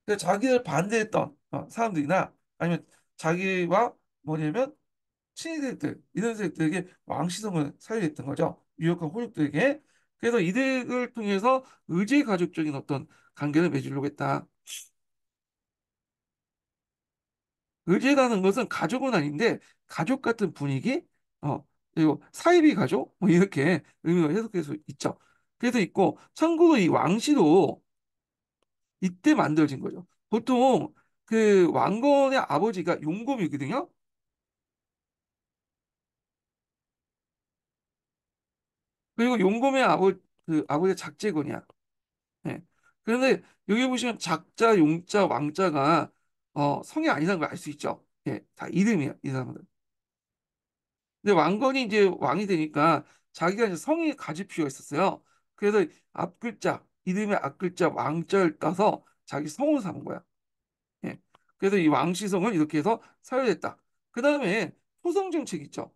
그러니까 자기를 반대했던 사람들이나 아니면 자기와 뭐냐면 친위대들 이런 세력들에게 왕시성을 사유했던 거죠. 유력한 호족들에게. 그래서 이들을 통해서 의제 가족적인 어떤 관계를 맺으려고 했다. 의제라는 것은 가족은 아닌데 가족 같은 분위기, 그리고 사이비 가족 뭐 이렇게 의미가 해석될 수 있죠. 그래서 있고 참고로 이 왕실도 이때 만들어진 거죠. 보통 그 왕건의 아버지가 용검이거든요. 그리고 용검의 그 아버지가 작제건이야. 네. 그런데 여기 보시면 작자, 용자, 왕자가 성이 아니라는 걸 알 수 있죠. 예, 다 이름이야, 이 사람들. 근데 왕건이 이제 왕이 되니까 자기가 이제 성이 가질 필요가 있었어요. 그래서 앞글자, 이름의 앞글자 왕자를 따서 자기 성을 삼은 거야. 예. 그래서 이 왕시성을 이렇게 해서 사유했다. 그 다음에 토성 정책 있죠.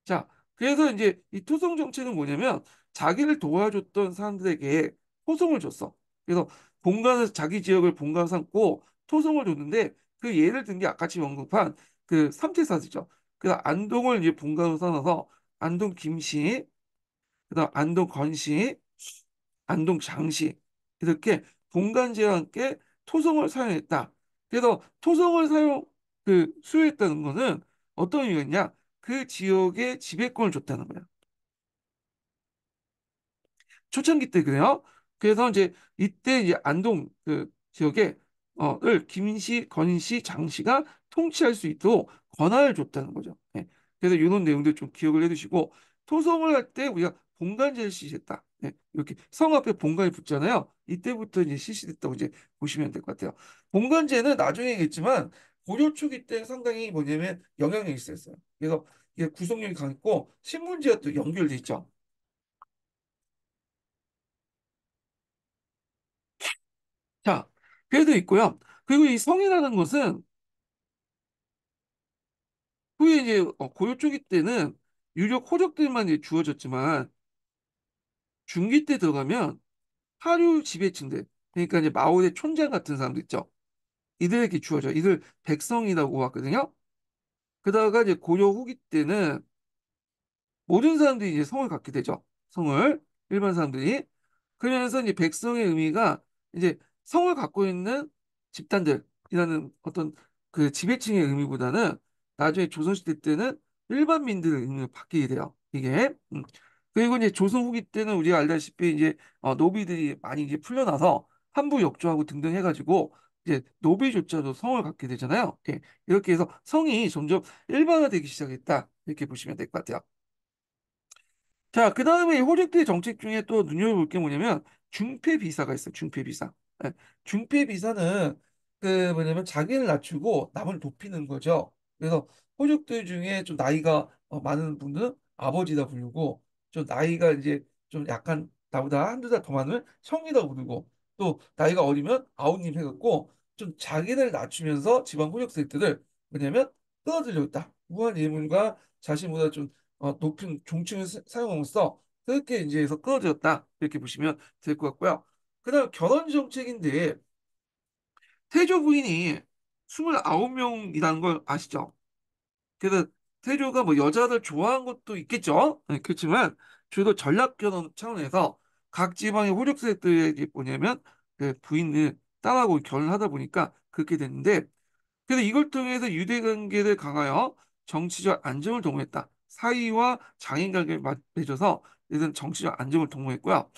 자, 그래서 이제 이 토성 정책은 뭐냐면 자기를 도와줬던 사람들에게 토성을 줬어. 그래서 본관에서 자기 지역을 본관 삼고 토성을 줬는데 그 예를 든 게 아까지 언급한 그 삼태사지죠. 그래서 안동을 이제 본관으로 삼아서 안동 김씨, 그다음 안동 건씨, 안동 장씨 이렇게 본관제와 함께 토성을 사용했다. 그래서 토성을 수요했다는 것은 어떤 의미였냐? 그 지역에 지배권을 줬다는 거야. 초창기 때 그래요. 그래서 이제 이때 이제 안동 그 지역에 을 김씨, 건씨, 장씨가 통치할 수 있도록 권한을 줬다는 거죠. 예. 그래서 이런 내용들 좀 기억을 해두시고 토성을 할 때 우리가 본관제를 실시했다. 예. 이렇게 성 앞에 본관이 붙잖아요. 이때부터 이제 실시됐다고 이제 보시면 될 것 같아요. 본관제는 나중에겠지만 고려 초기 때 상당히 뭐냐면 영향력이 있었어요. 그래서 이게 구속력이 강했고 신문지와 또 연결돼 있죠. 자, 그래도 있고요. 그리고 이 성이라는 것은 후에 이제 고려 초기 때는 유력 호족들만 이제 주어졌지만 중기 때 들어가면 하류 지배층들, 그러니까 이제 마오의 촌장 같은 사람들 있죠. 이들에게 주어져. 이들 백성이라고 하거든요. 그러다가 이제 고려 후기 때는 모든 사람들이 이제 성을 갖게 되죠. 성을 일반 사람들이. 그러면서 이제 백성의 의미가 이제 성을 갖고 있는 집단들이라는 어떤 그 지배층의 의미보다는 나중에 조선시대 때는 일반민들의 의미를 바뀌게 돼요. 이게. 그리고 이제 조선 후기 때는 우리가 알다시피 이제 노비들이 많이 이제 풀려나서 한부 역주하고 등등 해가지고 이제 노비조차도 성을 갖게 되잖아요. 예, 이렇게 해서 성이 점점 일반화되기 시작했다. 이렇게 보시면 될 것 같아요. 자, 그 다음에 호적대 정책 중에 또 눈여겨볼 게 뭐냐면 중폐비사가 있어요. 중폐비사. 예, 중폐비사는 그 뭐냐면 자기를 낮추고 남을 높이는 거죠. 그래서 호적들 중에 좀 나이가 많은 분은 아버지다 부르고 좀 나이가 이제 좀 약간 나보다 한두 달 더 많으면 형이다 부르고 또 나이가 어리면 아우님 해갖고 좀 자기를 낮추면서 지방 호적 세력들을 뭐냐면 끌어들이고 있다. 무한 예물과 자신보다 좀 높은 종층을 사용함으로써 그렇게 이제 해서 끊어졌다 이렇게 보시면 될 것 같고요. 그다음 결혼 정책인데 태조 부인이 29명이라는 걸 아시죠? 그래서 태조가 뭐 여자들 좋아한 것도 있겠죠. 네, 그렇지만 주로 전략 결혼 차원에서 각 지방의 호족세들이 뭐냐면 그 부인을 딸하고 결혼하다 보니까 그렇게 됐는데 그래서 이걸 통해서 유대 관계를 강하여 정치적 안정을 도모했다. 사이와 장인 관계를 맺어서 이런 정치적 안정을 도모했고요.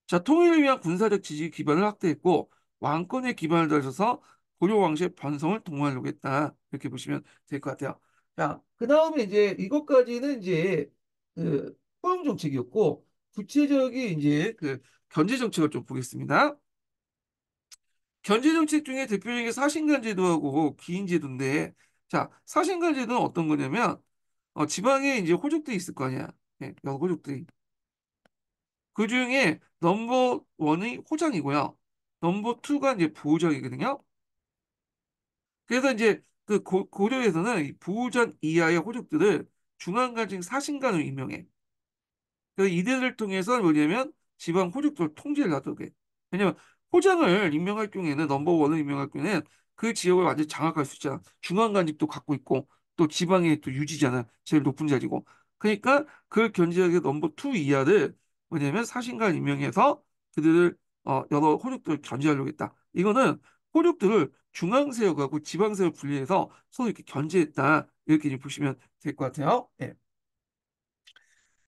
자, 통일을 위한 군사적 지지 기반을 확대했고 왕권의 기반을 다져서 고려 왕실의 번성을 도모하려고 했다. 이렇게 보시면 될 것 같아요. 자, 그 다음에 이제 이것까지는 이제 그 포용 정책이었고 구체적인 이제 그 견제 정책을 좀 보겠습니다. 견제 정책 중에 대표적인 게 사신관 제도하고 기인 제도인데, 자, 사신관 제도는 어떤 거냐면, 지방에 이제 호족들이 있을 거 아니야. 예, 여러 호족들이. 그 중에 넘버 원이 호장이고요. 넘버 투가 이제 부호장이거든요. 그래서 이제 그 고려에서는 이 부우전 이하의 호족들을 중앙간증 사신관으로 임명해. 그래서 이들을 통해서 뭐냐면 지방 호족들 통제를 하도록 해. 왜냐면 호장을 임명할 경우에는 넘버원을 임명할 경우에는 그 지역을 완전히 장악할 수 있잖아. 중앙간직도 갖고 있고 또 지방의 또 유지잖아. 제일 높은 자리고. 그러니까 그걸 견제하기 위해 넘버 투 이하를 뭐냐면 사신관 임명해서 그들을 여러 호족들을 견제하려고 했다. 이거는 호족들을 중앙세력하고 지방세력 분리해서 서로 이렇게 견제했다. 이렇게 이제 보시면 될 것 같아요. 예.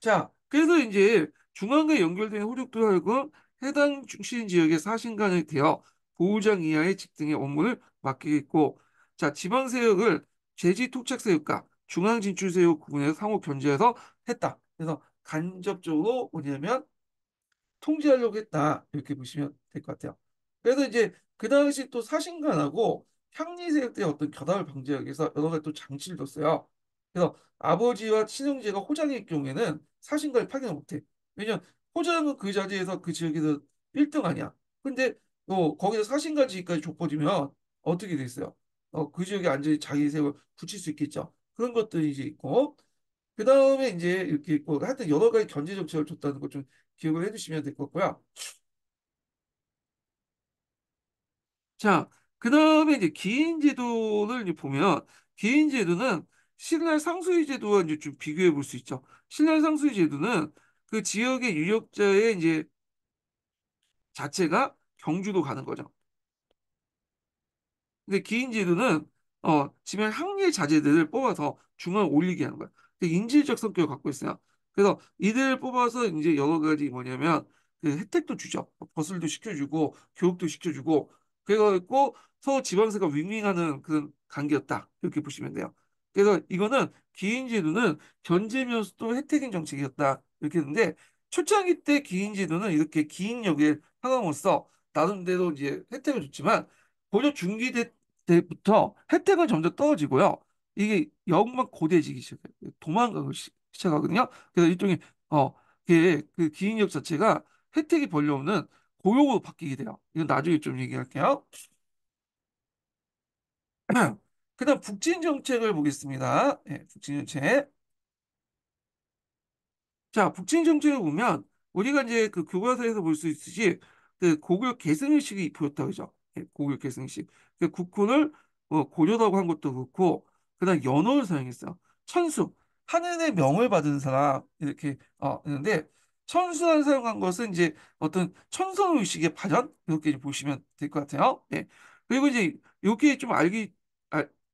자, 그래서 이제 중앙과 연결된 호족들 하여금 해당 중심 지역의 사신관이 되어 보호장 이하의 직등의 업무를 맡기겠고, 자, 지방 세력을 제지 토착 세력과 중앙 진출 세력 구분해서 상호 견제해서 했다. 그래서 간접적으로 뭐냐면 통제하려고 했다. 이렇게 보시면 될 것 같아요. 그래서 이제 그 당시 또 사신관하고 향리 세력들의 어떤 결합을 방지하기 위해서 여러 가지 또 장치를 뒀어요. 그래서 아버지와 친형제가 호장일 경우에는 사신관을 파견을 못해. 왜냐면 호장은 그 자리에서 그 지역에서 1등 아니야. 근데 거기서 사신관 지위까지 좁혀지면 어떻게 됐어요? 그 지역에 완전히 자기 세력을 굳힐 수 있겠죠. 그런 것들이 이제 있고 그 다음에 이제 이렇게 있고 하여튼 여러 가지 견제 정책을 줬다는 거 좀 기억을 해두시면 될 것 같고요. 자, 그 다음에 이제 기인 제도를 이제 보면 기인 제도는 신라 상수리 제도와 이제 좀 비교해 볼 수 있죠. 신라 상수리 제도는 그 지역의 유력자의 이제 자체가 경주도 가는 거죠. 근데 기인지도는 지면 항리의 자제들을 뽑아서 중앙에 올리게 하는 거야. 인질적 성격을 갖고 있어요. 그래서 이들을 뽑아서 이제 여러 가지 뭐냐면 그 혜택도 주죠. 버슬도 시켜주고 교육도 시켜주고 그래가지고 서로 지방세가 윈윈하는 그런 관계였다. 이렇게 보시면 돼요. 그래서 이거는 기인제도는 견제면서도 혜택인 정책이었다. 이렇게 했는데 초창기 때 기인제도는 이렇게 기인력을 하감으로써 나름대로 이제 혜택을 줬지만 고려 중기 때부터 혜택은 점점 떨어지고요. 이게 영만 고대해지기 시작해요. 도망가기 시작하거든요. 그래서 일종의 어, 그 기인력 자체가 혜택이 별로 없는 고용으로 바뀌게 돼요. 이건 나중에 좀 얘기할게요. 그다음 북진 정책을 보겠습니다. 예, 북진 정책. 자, 북진 정책을 보면 우리가 이제 그 교과서에서 볼 수 있듯이 그 고구려 계승의식이 보였다 그죠? 예, 고구려 계승의식. 그 국호를 고려라고 한 것도 그렇고 그다음 연호를 사용했어요. 천수, 하늘의 명을 받은 사람 이렇게 있는데 천수를 사용한 것은 이제 어떤 천선 의식의 발현 이렇게 이제 보시면 될 것 같아요. 예. 그리고 이제 이게 좀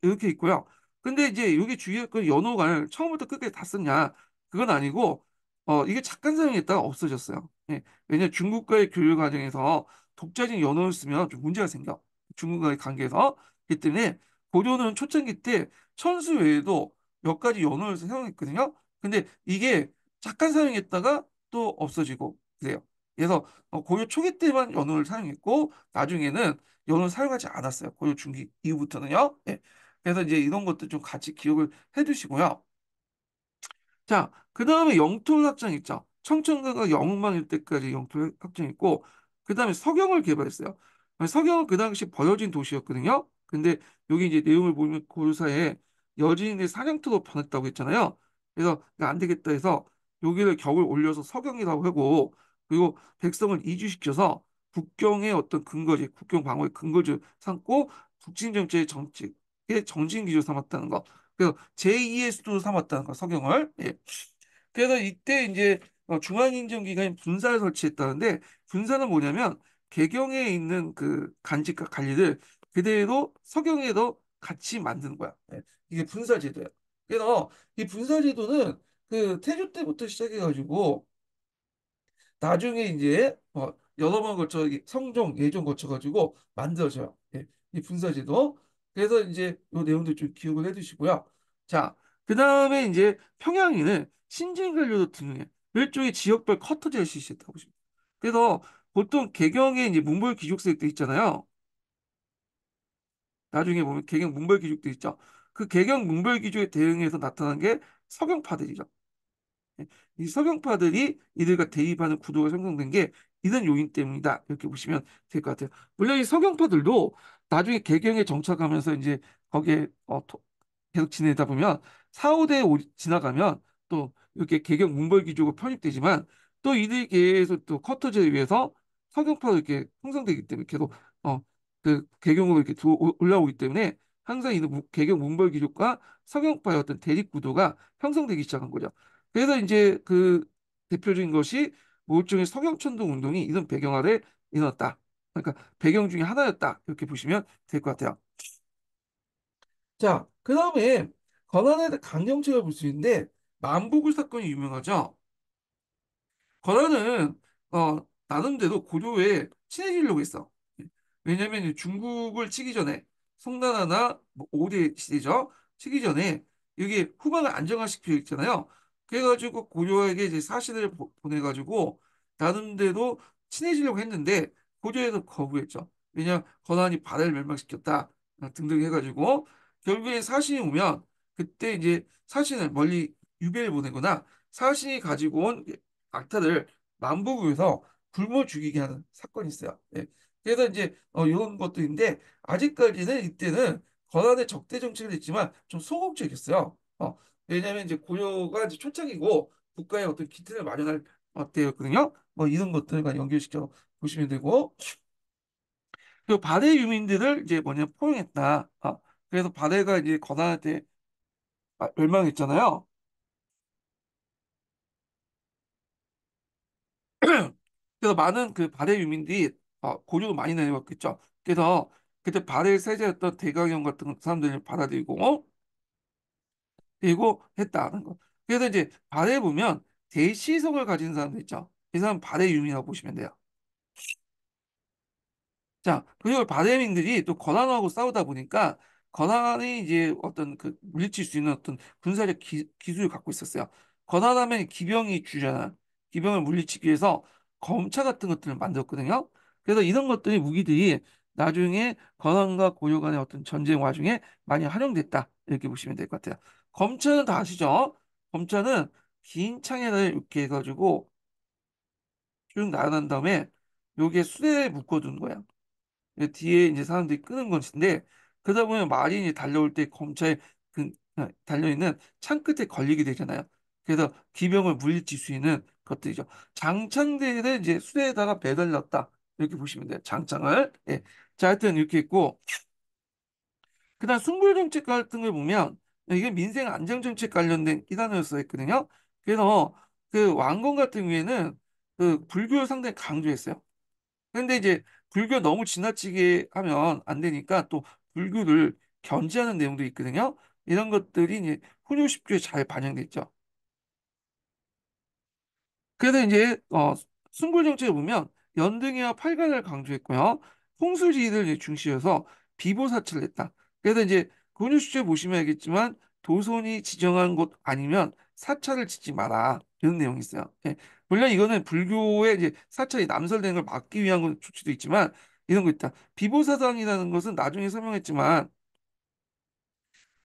이렇게 있고요. 근데 이제 여기 주의할 건 연호가 처음부터 끝까지 다 썼냐? 그건 아니고 이게 잠깐 사용했다가 없어졌어요. 예. 왜냐하면 중국과의 교류 과정에서 독자적 연어를 쓰면 좀 문제가 생겨. 중국과의 관계에서. 그렇기 때문에 고려는 초창기 때 천수 외에도 몇 가지 연어를 사용했거든요. 근데 이게 잠깐 사용했다가 또 없어지고 그래요. 그래서 고려 초기 때만 연어를 사용했고 나중에는 연어를 사용하지 않았어요. 고려 중기 이후부터는요. 예. 그래서 이제 이런 것도 좀 같이 기억을 해두시고요. 자, 그 다음에 영토 확장 있죠. 청천가가 영만 일대까지 영토 확장했고, 그 다음에 서경을 개발했어요. 서경은 그 당시 버려진 도시였거든요. 근데 여기 이제 내용을 보면 고려사에 여진의 사냥터로 변했다고 했잖아요. 그래서 이거 안 되겠다 해서 여기를 격을 올려서 서경이라고 하고, 그리고 백성을 이주시켜서 국경의 어떤 근거지, 국경 방어의 근거지 삼고 북진정책의 정책의 정신 기조 삼았다는 거. 그래서 제2의 수도 삼았다는 거, 서경을. 예. 그래서 이때 이제 중앙행정기관인 분사를 설치했다는데 분사는 뭐냐면 개경에 있는 그 간직과 관리를 그대로 서경에도 같이 만드는 거야. 예. 이게 분사제도야. 그래서 이 분사제도는 그 태조 때부터 시작해가지고 나중에 이제 여러 번 거쳐 성종, 예종 거쳐가지고 만들어져요. 예, 이 분사제도. 그래서 이제 이 내용도 좀 기억을 해두시고요. 자, 그 다음에 이제 평양에는 신진관료도 등용해. 일종의 지역별 커터제를 실시했다고 보십니다. 그래서 보통 개경에 이제 문벌 귀족세력도 있잖아요. 나중에 보면 개경 문벌 귀족도 있죠. 그 개경 문벌 귀족에 대응해서 나타난 게 서경파들이죠. 이 석영파들이 이들과 대립하는 구도가 형성된 게 이런 요인 때문이다. 이렇게 보시면 될 것 같아요. 물론 이 석영파들도 나중에 개경에 정착하면서 이제 거기에 계속 지내다 보면 4, 5대 지나가면 또 이렇게 개경 문벌귀족으로 편입되지만 또 이들이 계속 또 커터제에 의해서 석영파도 이렇게 형성되기 때문에 계속 어, 그 개경으로 이렇게 올라오기 때문에 항상 이 개경 문벌귀족과 석영파의 어떤 대립 구도가 형성되기 시작한 거죠. 그래서 이제 그 대표적인 것이 모종의 석영천동 운동이 이런 배경 아래 일어났다. 그러니까 배경 중에 하나였다. 이렇게 보시면 될 것 같아요. 자, 그 다음에 권한에 대한 강경책을 볼 수 있는데 만보글 사건이 유명하죠. 권한은 나름대로 고려에 친해지려고 했어. 왜냐하면 이 중국을 치기 전에 송나라나 뭐 5대 시대죠. 치기 전에 여기 후방을 안정화시키려 했잖아요. 그래가지고 고려에게 이제 사신을 보내가지고 나름대로 친해지려고 했는데 고려에서 거부했죠. 왜냐 권한이 바다를 멸망시켰다 등등 해가지고 결국에 사신이 오면 그때 이제 사신을 멀리 유배를 보내거나 사신이 가지고 온 악타를 남부구에서 굶어 죽이게 하는 사건이 있어요. 예. 그래서 이제 이런 것들인데 아직까지는 이때는 권한의 적대 정책을 했지만 좀 소극적이었어요. 왜냐하면 이제 고려가 이제 초창이고 국가의 어떤 기틀을 마련할 때였거든요. 뭐 이런 것들과 연결시켜 보시면 되고 그리고 바레 유민들을 이제 뭐냐 포용했다. 그래서 바레가 이제 권한한테 멸망했잖아요. 그래서 많은 그 발해 유민들이 고려를 많이 내려왔겠죠. 그래서 그때 발해 세자였던 대강령 같은 사람들을 받아들이고 그리고 했다는 거. 그래서 이제 발해 보면 대시성을 가진 사람들 있죠. 이 사람 발해 유민이라고 보시면 돼요. 자, 그리고 바데민들이 또 권한하고 싸우다 보니까 권한이 이제 어떤 그 물리칠 수 있는 어떤 군사적 기술을 갖고 있었어요. 권한하면 기병이 주잖아. 기병을 물리치기 위해서 검차 같은 것들을 만들었거든요. 그래서 이런 것들이 무기들이 나중에 권한과 고려 간의 어떤 전쟁 와중에 많이 활용됐다. 이렇게 보시면 될 것 같아요. 검차는 다 아시죠? 검차는 긴 창에다 이렇게 해가지고 쭉 나간 다음에 요게 수레에 묶어두는 거야. 뒤에 이제 사람들이 끄는 것인데 그러다 보면 말이 달려올 때 검차에 달려있는 창 끝에 걸리게 되잖아요. 그래서 기병을 물리칠 수 있는 것들이죠. 장창대를 이제 수레에다가 매달렸다. 이렇게 보시면 돼요. 장창을. 예. 자, 하여튼 이렇게 있고 그다음 숭불 정책 같은 걸 보면 이게 민생 안정 정책 관련된 기단으로 써 있거든요. 그래서 그 왕건 같은 경우에는 그 불교를 상당히 강조했어요. 근데 이제 불교 너무 지나치게 하면 안 되니까 또 불교를 견제하는 내용도 있거든요. 이런 것들이 이제 훈요 십주에 잘 반영돼 있죠. 그래서 이제 숭불 정책을 보면 연등이와 팔관을 강조했고요. 풍수지리를 이제 중시해서 비보사찰을 했다. 그래서 이제 훈요 십주에 보시면 알겠지만 도손이 지정한 곳 아니면 사찰을 짓지 마라. 이런 내용이 있어요. 예. 물론 이거는 불교의 이제 사찰이 남설되는 걸 막기 위한 조치도 있지만 이런 거 있다. 비보사상이라는 것은 나중에 설명했지만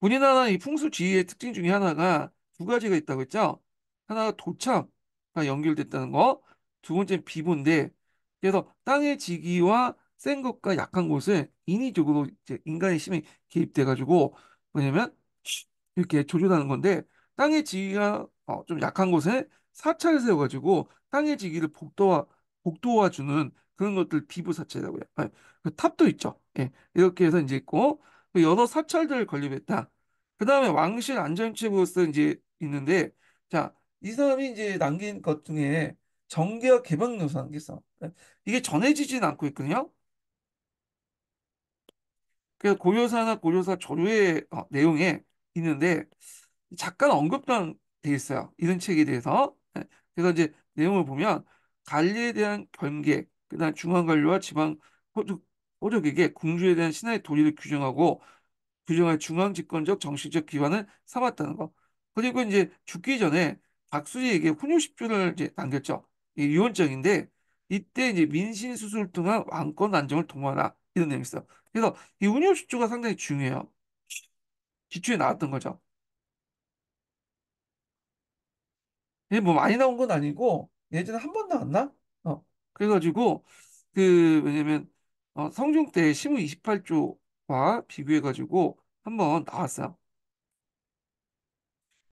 우리나라 이 풍수지리의 특징 중에 하나가 두 가지가 있다고 했죠. 하나가 도착과 연결됐다는 거, 두 번째는 비보인데, 그래서 땅의 지기와 센 것과 약한 곳을 인위적으로 이제 인간의 힘이 개입돼가지고 뭐냐면 이렇게 조절하는 건데 땅의 지기가 좀 약한 곳에 사찰을 세워가지고 땅의 지기를 복도화 주는 그런 것들 비부 사찰이라고요. 예. 그 탑도 있죠. 예. 이렇게 해서 이제 있고 그 여러 사찰들을 건립했다. 그 다음에 왕실 안전체부로서 이제 있는데 자, 이 사람이 이제 남긴 것 중에 정계와 개방노사라는 게 있어. 예. 이게 전해지진 않고 있거든요. 그래서 고려사나 고려사 조류의 내용에 있는데 잠깐 언급도 돼 있어요. 이런 책에 대해서. 예. 그래서 이제 내용을 보면 관리에 대한 경계, 그다음 중앙 관료와 지방 호족, 호족에게 궁주에 대한 신하의 도리를 규정할 중앙 집권적 정치적 기관을 삼았다는 거. 그리고 이제 죽기 전에 박수리에게 훈유십조를 이제 남겼죠. 이 유언장인데 이때 이제 민신 수술을 통한 왕권 안정을 도모하라 이런 내용이 있어요. 그래서 이 훈유십조가 상당히 중요해요. 기초에 나왔던 거죠. 이게 뭐 많이 나온 건 아니고 예전에 한 번 나왔나? 그래가지고 그 왜냐면 성종 때 시무 28조와 비교해가지고 한번 나왔어요.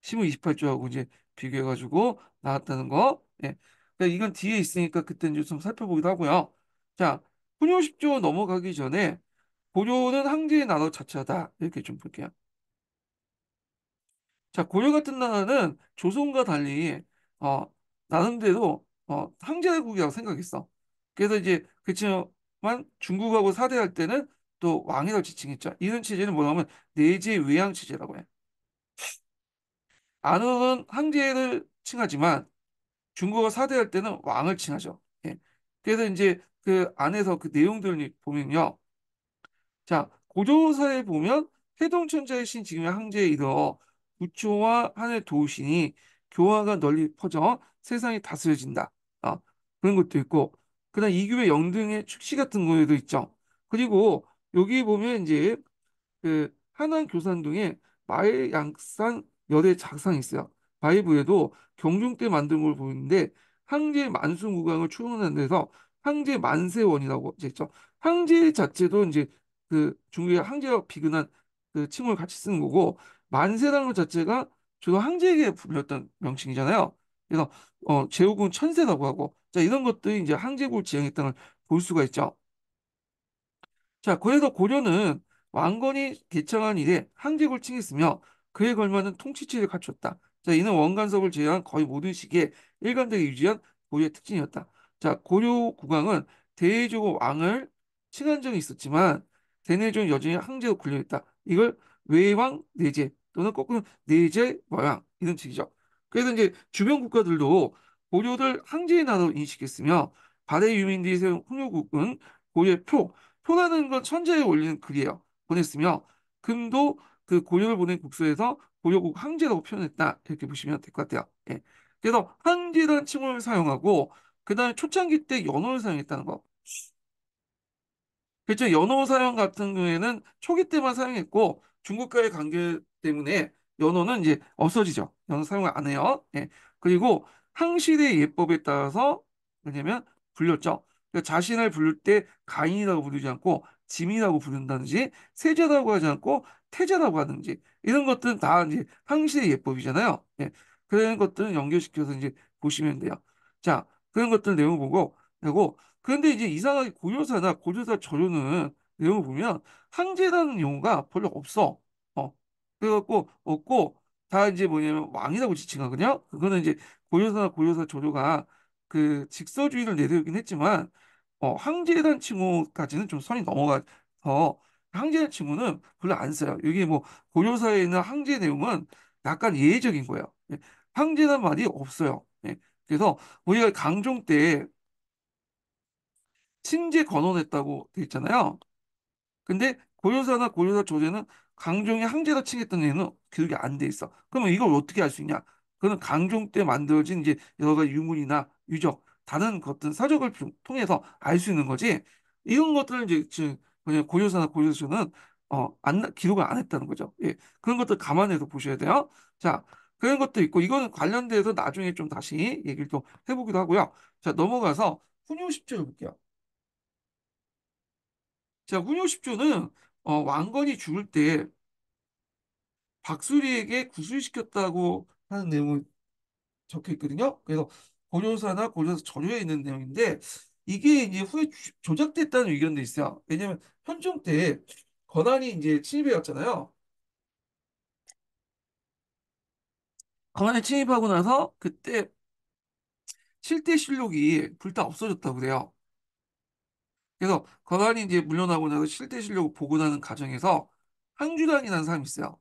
시무 28조하고 이제 비교해가지고 나왔다는 거. 예. 그러니까 이건 뒤에 있으니까 그때 이제 좀 살펴보기도 하고요. 자, 훈요 10조 넘어가기 전에 고려는 황제의 나라 자체다. 이렇게 좀 볼게요. 자, 고려 같은 나라는 조선과 달리 어, 나름대로 황제국이라고 생각했어. 그래서 이제 그렇지만 중국하고 사대할 때는 또 왕이라고 지칭했죠. 이런 체제는 뭐냐면 내재 외양 체제라고 해. 안호는 황제를 칭하지만 중국어 사대할 때는 왕을 칭하죠. 예. 그래서 이제 그 안에서 그 내용들을 보면요. 자, 고조사에 보면 해동천자의 신 지금의 황제에 이르러 부초와 하늘 도우시니 교화가 널리 퍼져 세상이 다스려진다. 그런 것도 있고, 그다음 이규의 영등의 축시 같은 거에도 있죠. 그리고 여기 보면 이제 그 하남 교산동에 마의 양산 열애 작상이 있어요. 바이브에도 경중 때 만든 걸 보는데 황제 만수무강을 추론하는 데서 황제 만세원이라고 이제 있죠. 황제 자체도 이제 그 중국의 황제와 비근한 그 칭호를 같이 쓰는 거고 만세라는 것 자체가 주로 황제에게 불렸던 명칭이잖아요. 그래서 제후군 천세라고 하고 자 이런 것들이 이제 황제국을 지향했다는 걸 볼 수가 있죠. 자, 그래서 고려는 왕건이 개창한 이래 항제국을 칭했으며 그에 걸맞는 통치체를 갖췄다. 자, 이는 원간섭을 제외한 거의 모든 시기에 일관되게 유지한 고려의 특징이었다. 자, 고려 국왕은 대외적으로 왕을 칭한 적이 있었지만 대내적으로 여전히 항제로 군림했다. 이걸 외왕 내제 또는 거꾸로 내제 외왕 이런 식이죠. 그래서 이제 주변 국가들도 고려를 항제의 나라로 인식했으며 발해 유민들이 세운 훈유국은 고려의 표라는 건 천재에 올리는 글이에요. 보냈으며 금도 그 고려를 보낸 국서에서 고려국 황제라고 표현했다. 이렇게 보시면 될 것 같아요. 예. 그래서 황제라는 칭호를 사용하고 그다음에 초창기 때 연호를 사용했다는 거. 그렇죠. 연호 사용 같은 경우에는 초기 때만 사용했고 중국과의 관계 때문에 연호는 이제 없어지죠. 연호 사용을 안 해요. 예. 그리고 항시의 예법에 따라서 왜냐면 불렸죠. 그러니까 자신을 부를 때 가인이라고 부르지 않고 짐이라고 부른다든지 세자라고 하지 않고 태자라고 하든지 이런 것들은 다 이제 항시의 예법이잖아요. 예. 그런 것들은 연결시켜서 이제 보시면 돼요. 자, 그런 것들 내용 보고 그리고 그런데 이제 이상하게 고요사나 고조사 저조는 내용을 보면 황제라는 용어가 별로 없어. 그래갖고 없고 다 이제 뭐냐면 왕이라고 지칭하거든요. 그거는 이제 고요사나 고요사 저조가 그 직서주의를 내세우긴 했지만 황제라는 칭호까지는 좀 선이 넘어가서 황제라는 칭호는 별로 안 써요. 여기 뭐 고요사에 있는 황제 내용은 약간 예외적인 거예요. 예. 황제란 말이 없어요. 예. 그래서 우리가 강종 때 침제 건원했다고 돼 있잖아요. 근데 고요사나 고요사 조제는 강종이 항제로 칭했던 애는 기록이 안 돼 있어. 그러면 이걸 어떻게 알 수 있냐? 그는 강종 때 만들어진 이제 여러 가지 유물이나 유적, 다른 것들 사적을 통해서 알 수 있는 거지. 이런 것들을 이제 지금 그냥 고요사나 고요사는 기록을 안 했다는 거죠. 예. 그런 것들 감안해서 보셔야 돼요. 자, 그런 것도 있고 이거는 관련돼서 나중에 좀 다시 얘기를 좀 해보기도 하고요. 자, 넘어가서 훈요 10조를 볼게요. 자, 훈요 10조는 왕건이 죽을 때 박수리에게 구술시켰다고 하는 내용이 적혀 있거든요. 그래서 고려사나 고려사 전후에 있는 내용인데 이게 이제 후에 조작됐다는 의견도 있어요. 왜냐하면 현종 때 권한이 이제 침입해 왔잖아요. 권한이 침입하고 나서 그때 칠대실록이 불타 없어졌다고 그래요. 그래서 권한이 이제 물러나고 나서 칠대실록을 복원하는 과정에서 항주단이라는 사람이 있어요.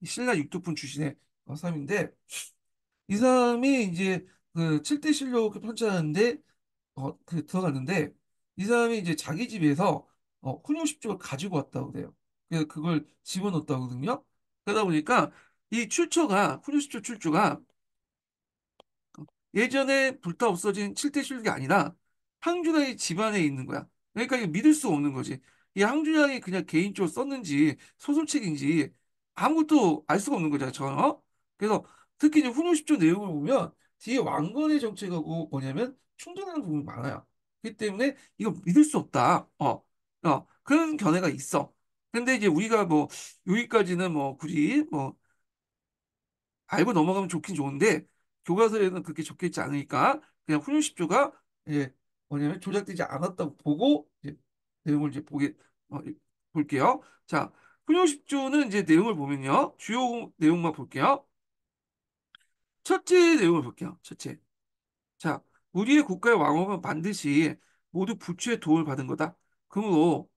신라 육두분 출신의 사람인데 이 사람이 이제 그 7대 실력을 편찬하는데 들어갔는데 이 사람이 이제 자기 집에서 훈요식적을 가지고 왔다고 그래요. 그래서 그걸 집어넣었다거든요. 그러다 보니까 이 출처가 훈요식적 출처가 예전에 불타 없어진 칠대실록이 아니라 항준왕의 집안에 있는 거야. 그러니까 이게 믿을 수 없는 거지. 이 항준왕이 그냥 개인적으로 썼는지 소설책인지 아무것도 알 수가 없는 거잖아, 전혀. 그래서 특히 이제 훈요십조 내용을 보면 뒤에 왕건의 정책하고 뭐냐면 충돌하는 부분이 많아요. 그렇기 때문에 이거 믿을 수 없다. 그런 견해가 있어. 근데 이제 우리가 뭐 여기까지는 뭐 굳이 뭐 알고 넘어가면 좋긴 좋은데 교과서에는 그렇게 적혀 있지 않으니까 그냥 훈육십조가 예 뭐냐면 조작되지 않았다고 보고 이제 내용을 이제 어, 볼게요. 자, 훈육십조는 이제 내용을 보면요. 주요 내용만 볼게요. 첫째 내용을 볼게요. 첫째. 자, 우리의 국가의 왕업은 반드시 모두 부처의 도움을 받은 거다. 그러므로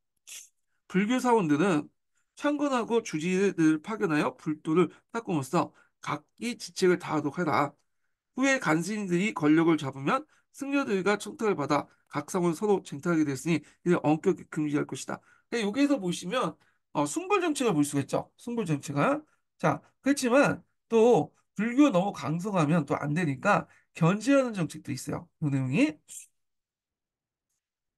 불교 사원들은 창건하고 주지를 파견하여 불도를 닦음으로써 각기 직책을 다하도록 하라. 후에 간신들이 권력을 잡으면 승려들과 청탁을 받아 각 사원 서로 쟁탈하게 되었으니 이를 엄격히 금지할 것이다. 네, 여기에서 보시면 숭불 정책을 볼 수가 있죠. 숭불 정책을. 자, 그렇지만 또 불교 너무 강성하면 또 안 되니까 견제하는 정책도 있어요. 이 내용이.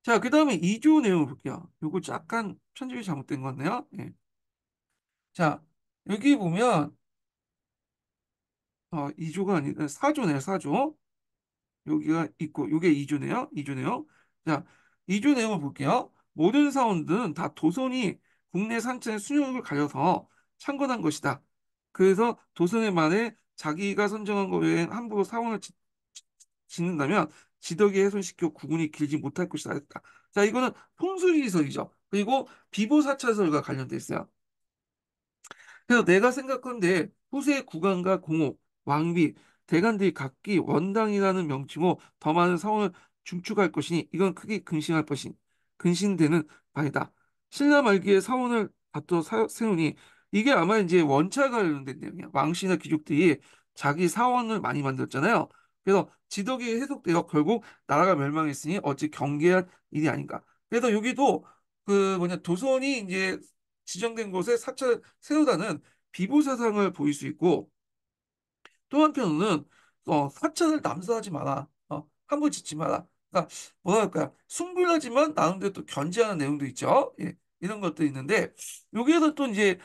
자, 그 다음에 2조 내용을 볼게요. 요거 약간 편집이 잘못된 것 같네요. 예. 자, 여기 보면 2조가 아니라 4조네요. 4조. 여기가 있고 요게 2조네요. 2조네요. 자, 2조 내용을 볼게요. 모든 사원들은 다 도선이 국내 산천의 순영을 가려서 창건한 것이다. 그래서 도선에 만에 자기가 선정한 것 외에 함부로 사원을 짓는다면 지덕이 훼손시켜 구군이 길지 못할 것이다. 했다. 자, 이거는 풍수지설이죠. 그리고 비보사찰설과 관련돼 있어요. 그래서 내가 생각한데 후세 국왕과 공호, 왕비, 대간들이 각기 원당이라는 명칭으로 더 많은 사원을 중축할 것이니 이건 크게 근신되는 바이다. 신라 말기에 사원을 다투어 세우니 이게 아마 이제 원찰 관련된 내용이야. 왕씨나 귀족들이 자기 사원을 많이 만들었잖아요. 그래서 지덕이 해석되어 결국 나라가 멸망했으니 어찌 경계한 일이 아닌가. 그래서 여기도 그 뭐냐 도선이 이제 지정된 곳에 사찰 세우다는 비보 사상을 보일 수 있고 또 한편으로는 사찰을 남사하지 마라. 함부로 짓지 마라. 그러니까 뭐랄까 숭불하지만 나름대로 또 견제하는 내용도 있죠. 예, 이런 것도 있는데 여기에서 또 이제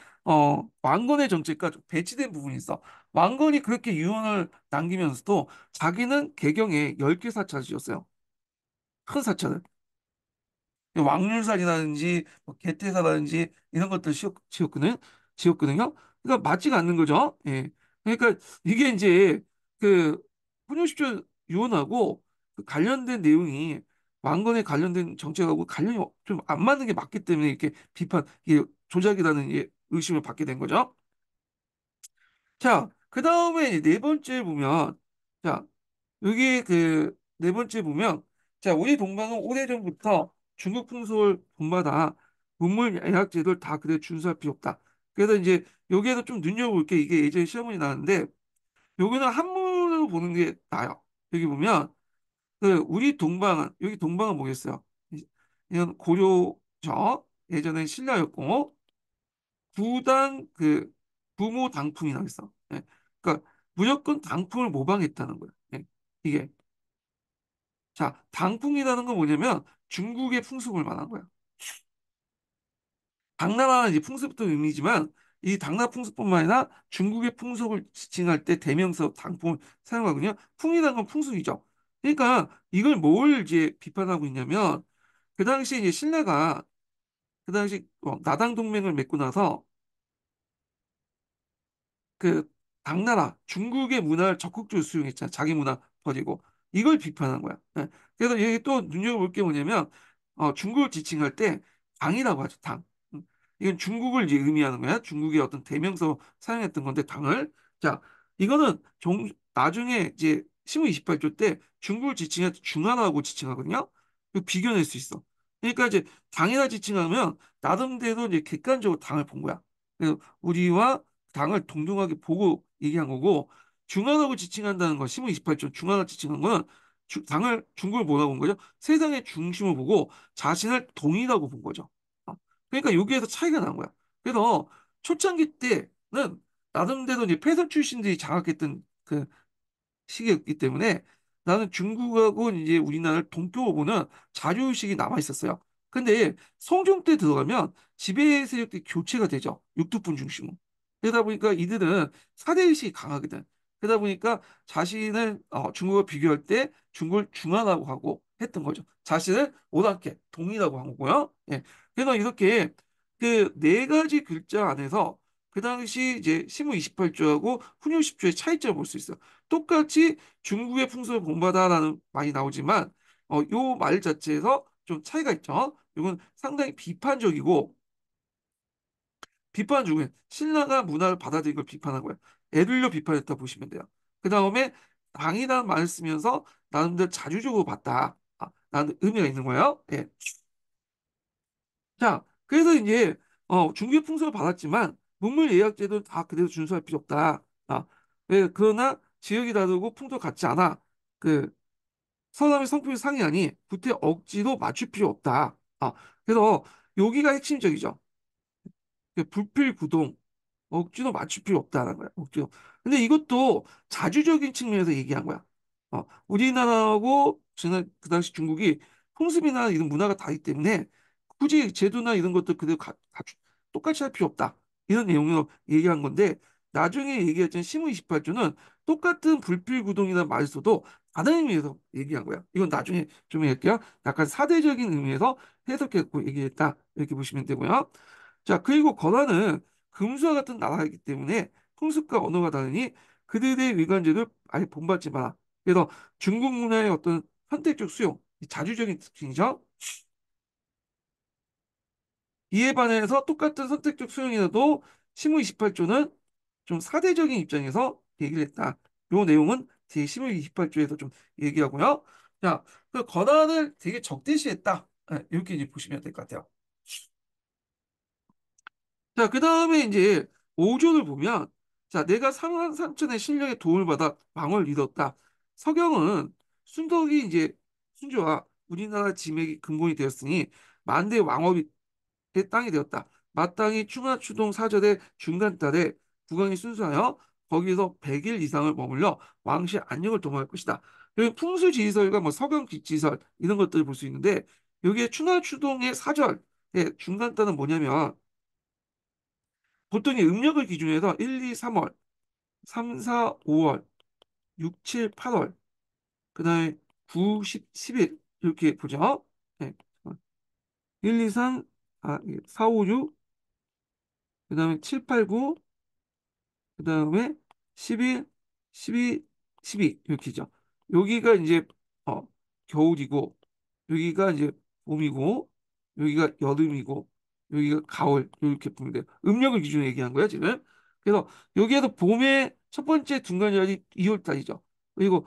왕건의 정책과 좀 배치된 부분이 있어. 왕건이 그렇게 유언을 남기면서도 자기는 개경에 10개 사찰을 지었어요. 큰 사찰을. 왕률살이라든지 뭐 개태사라든지 이런 것들 지었거든요. 그러니까 맞지가 않는 거죠. 예. 그러니까 이게 이제 그 훈육십조 유언하고 그 관련된 내용이 왕건에 관련된 정책하고 관련이 좀 안 맞는 게 맞기 때문에 이렇게 이게 조작이라는 의심을 받게 된 거죠. 자, 그 다음에 네 번째 보면 자 여기 그 네 번째 보면 자 우리 동방은 오래전부터 중국 풍속을 본받아 문물 예약 제도를 다 그대로 준수할 필요 없다. 그래서 이제 여기에서 좀 눈여겨볼 게 이게 예전에 시험문이 나왔는데 여기는 한문으로 보는 게 나아요. 여기 보면 그 우리 동방은 여기 동방은 뭐겠어요? 이건 고려죠. 예전엔 신라였고 부당 그 부모 당풍이라고 했어. 예. 그러니까 무조건 당풍을 모방했다는 거예요. 예. 이게 자, 당풍이라는 건 뭐냐면 중국의 풍습을 말한 거야. 당나라는 이제 풍습도 의미지만 이 당나라 풍습뿐만 아니라 중국의 풍속을 지칭할 때 대명사 당풍을 사용하거든요. 풍이라는 건 풍속이죠. 그러니까 이걸 뭘 이제 비판하고 있냐면 그 당시 이제 신라가 그 당시 나당 동맹을 맺고 나서 그 당나라 중국의 문화를 적극적으로 수용했잖아. 자기 문화 버리고 이걸 비판한 거야. 예. 그래서 여기 또 눈여겨볼 게 뭐냐면 중국을 지칭할 때 당이라고 하죠. 당. 이건 중국을 이제 의미하는 거야. 중국의 어떤 대명사 사용했던 건데 당을 자 이거는 나중에 이제 신문 28조 때 중국을 지칭할 때 중하라고 지칭하거든요. 이거 비교낼 수 있어. 그러니까 이제 당이라 지칭하면 나름대로 이제 객관적으로 당을 본 거야. 그래서 우리와 당을 동등하게 보고 얘기한 거고 중하라고 지칭한다는 거 신문 28조 중하라 지칭한 거는 당을 중국을 뭐라고 본 거죠? 세상의 중심을 보고 자신을 동이라고 본 거죠. 어, 그러니까 여기에서 차이가 난 거야. 그래서 초창기 때는 나름대로 이제 패선 출신들이 장악했던 그 시기였기 때문에 나는 중국하고 이제 우리나라를 동격으로 보는 자료의식이 남아 있었어요. 근데 성종 때 들어가면 지배 세력들이 교체가 되죠. 육두분 중심으로. 그러다 보니까 이들은 사대의식이 강하거든. 그러다 보니까 자신을 중국과 비교할 때 중국을 중하라고 하고 했던 거죠. 자신을 오답게 동이라고 한 거고요. 예. 그래서 이렇게 그 네 가지 글자 안에서 그 당시 이제 시무 28조하고 훈요 10조의 차이점을 볼 수 있어요. 똑같이 중국의 풍습을 본받아라는 말이 나오지만 요 말 자체에서 좀 차이가 있죠. 이건 상당히 비판적이고 비판 중에 신라가 문화를 받아들인 걸 비판한 거예요. 애들로 비판했다 보시면 돼요. 그 다음에 당이라는 말을 쓰면서 나름대로 자주적으로 봤다. 라는 의미가 있는 거예요. 예. 자, 그래서 이제 중개 풍속을 받았지만 문물 예약제도는 다 그대로 준수할 필요 없다. 그러나 지역이 다르고 풍속 같지 않아. 그 서남의 성품이 상이하니 구태 억지로 맞출 필요 없다. 그래서 여기가 핵심적이죠. 불필구동 억지로 맞출 필요 없다는 거야. 억지로. 근데 이것도 자주적인 측면에서 얘기한 거야. 우리나라하고 그 당시 중국이 풍습이나 이런 문화가 다르기 때문에 굳이 제도나 이런 것도 그대로 똑같이 할 필요 없다. 이런 내용으로 얘기한 건데 나중에 얘기했던 시무 28조는 똑같은 불필구동이나 말 써도 다른 의미에서 얘기한 거야. 이건 나중에 좀 얘기할게요. 약간 사대적인 의미에서 해석했고 얘기했다. 이렇게 보시면 되고요. 자, 그리고 건화는 금수와 같은 나라이기 때문에 풍습과 언어가 다르니 그들의 의관제를 아예 본받지 마라. 그래서 중국 문화의 어떤 선택적 수용, 자주적인 특징이죠. 이에 반해서 똑같은 선택적 수용이라도 시무 28조는 좀 사대적인 입장에서 얘기를 했다. 요 내용은 제 시무 28조에서 좀 얘기하고요. 자, 그 권한을 되게 적대시했다. 이렇게 이제 보시면 될 것 같아요. 자, 그 다음에 이제 5조를 보면, 자, 내가 상한 삼천의 실력에 도움을 받아 망을 이뤘다. 서경은 순덕이 이제 순조와 우리나라 지맥이 근본이 되었으니 만대 왕업이 땅이 되었다. 마땅히 충하추동 사절의 중간달에 국왕이 순수하여 거기서 100일 이상을 머물러 왕실 안녕을 도모할 것이다. 여기 풍수지리설과 뭐 서경지리설 이런 것들을 볼 수 있는데 여기에 충하추동의 사절의 중간달은 뭐냐면 보통 이 음력을 기준으로 해서 1, 2, 3월, 3, 4, 5월, 6, 7, 8월, 그 다음에 9, 10, 11 이렇게 보죠. 네. 1, 2, 3, 4, 5, 6, 그 다음에 7, 8, 9, 그 다음에 11, 12, 12 이렇게죠. 여기가 이제 어, 겨울이고 여기가 이제 봄이고 여기가 여름이고 여기가 가을 이렇게 보면 돼요. 음력을 기준으로 얘기한 거야 지금. 그래서 여기에서 봄의 첫 번째 중간달이 2월 달이죠. 그리고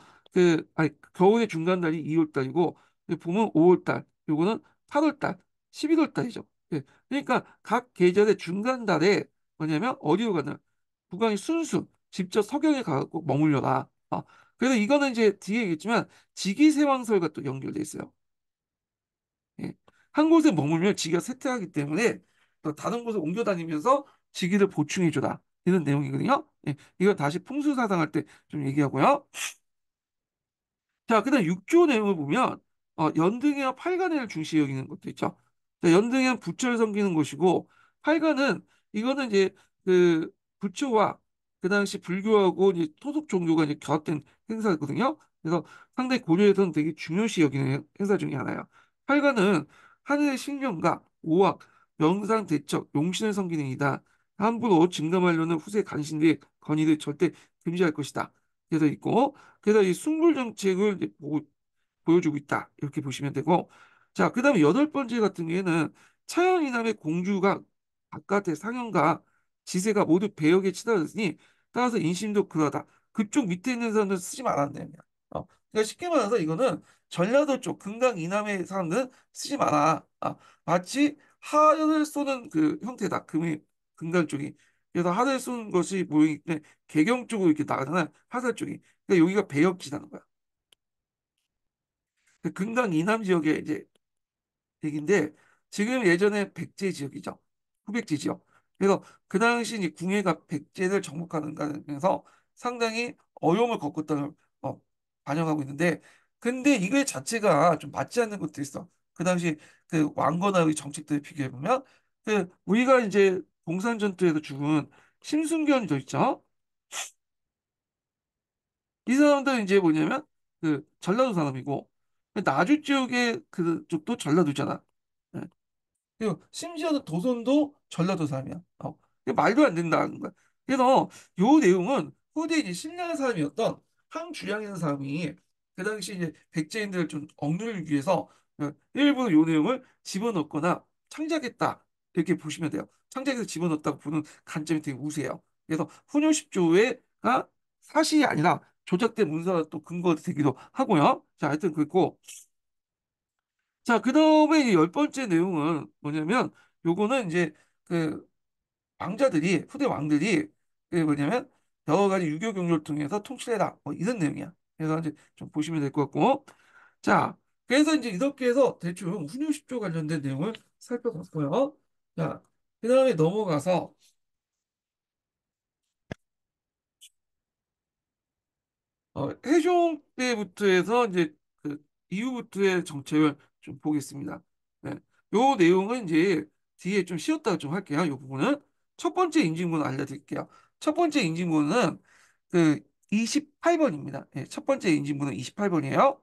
겨울의 중간달이 2월 달이고 봄은 5월 달, 요거는 8월 달, 11월 달이죠. 예. 그러니까 각 계절의 중간달에 뭐냐면 어디로 가냐? 국왕이 순수 직접 서경에 가고 머물려라. 그래서 이거는 이제 뒤에 얘기했지만 직위세왕설과 또 연결돼 있어요. 예. 한 곳에 머물면 직위가 쇠퇴하기 때문에 또 다른 곳에 옮겨 다니면서 직위를 보충해줘라. 이런 내용이거든요. 예. 이거 다시 풍수사상 할 때 좀 얘기하고요. 자, 그다음 6조 내용을 보면 연등이와 팔간을 중시 여기는 것도 있죠. 자, 연등은 부처를 섬기는 곳이고 팔간은 이거는 이제 그 부처와 그 당시 불교하고 이제 토속 종교가 이제 결합된 행사거든요. 그래서 상당히 고려에서는 되게 중요시 여기는 행사 중에 하나예요. 팔간은 하늘의 신령과 오악, 명상 대척, 용신을 섬기는 이다. 함부로 증감하려는 후세 간신들의 건의를 절대 금지할 것이다. 그래서 있고 그래서 이 숭불 정책을 이제 보여주고 있다. 이렇게 보시면 되고. 자, 그 다음에 여덟 번째 같은 경우에는 차연 이남의 공주가 바깥의 상현과 지세가 모두 배역에 치달았으니 따라서 인심도 그러하다. 그쪽 밑에 있는 사람들 쓰지 말았네. 그냥. 그러니까 쉽게 말해서 이거는 전라도 쪽 금강 이남의 사람들은 쓰지 마라. 마치 하를 쏘는 그 형태다. 금강 쪽이. 그래서 하를 쏘는 것이 모이기 때문에 개경 쪽으로 이렇게 나가잖아요. 하살 쪽이. 그러니까 여기가 배역지라는 거야. 그 금강 이남 지역에 이제 얘기인데 지금 예전에 백제 지역이죠. 후백제 지역. 그래서 그 당시 이제 궁예가 백제를 정복하는 가면서 상당히 어려움을 겪었다는 어, 반영하고 있는데 근데 이거 자체가 좀 맞지 않는 것도 있어. 그 당시 그 왕건하의 정책들을 비교해 보면 그 우리가 이제 봉산 전투에서 죽은 심순견이 더 있죠. 이 사람들은 이제 뭐냐면 그 전라도 사람이고 나주 지역의 그 쪽도 전라도잖아. 예. 그리고 심지어는 도선도 전라도 사람이야. 이게 말도 안 된다는 거야. 그래서 요 내용은 후대 이제 신라 사람이었던 항주량이라는 사람이 그 당시 이제 백제인들을 좀 억누르기 위해서 일부 요 내용을 집어넣거나 창작했다. 이렇게 보시면 돼요. 창작해서 집어넣었다고 보는 관점이 되게 우세해요. 그래서 훈요십조회가 사실이 아니라 조작된 문서가 또 근거가 되기도 하고요. 자, 하여튼 그렇고. 자, 그 다음에 이제 열 번째 내용은 뭐냐면, 요거는 이제 그 왕자들이, 후대 왕들이, 그 뭐냐면, 여러 가지 유교 경로를 통해서 통치해라. 뭐 이런 내용이야. 그래서 이제 좀 보시면 될 것 같고. 자, 그래서 이제 이렇게 해서 대충 훈유십조 관련된 내용을 살펴봤고요. 자, 그 다음에 넘어가서 해종 때부터 해서 이제 그 이후부터의 정책을 좀 보겠습니다. 네. 요 내용은 이제 뒤에 좀 쉬었다가 좀 할게요. 요 부분은 첫 번째 인증번호 알려드릴게요. 첫 번째 인증번호는 그 28번입니다. 첫 번째 인증번호 28번이에요.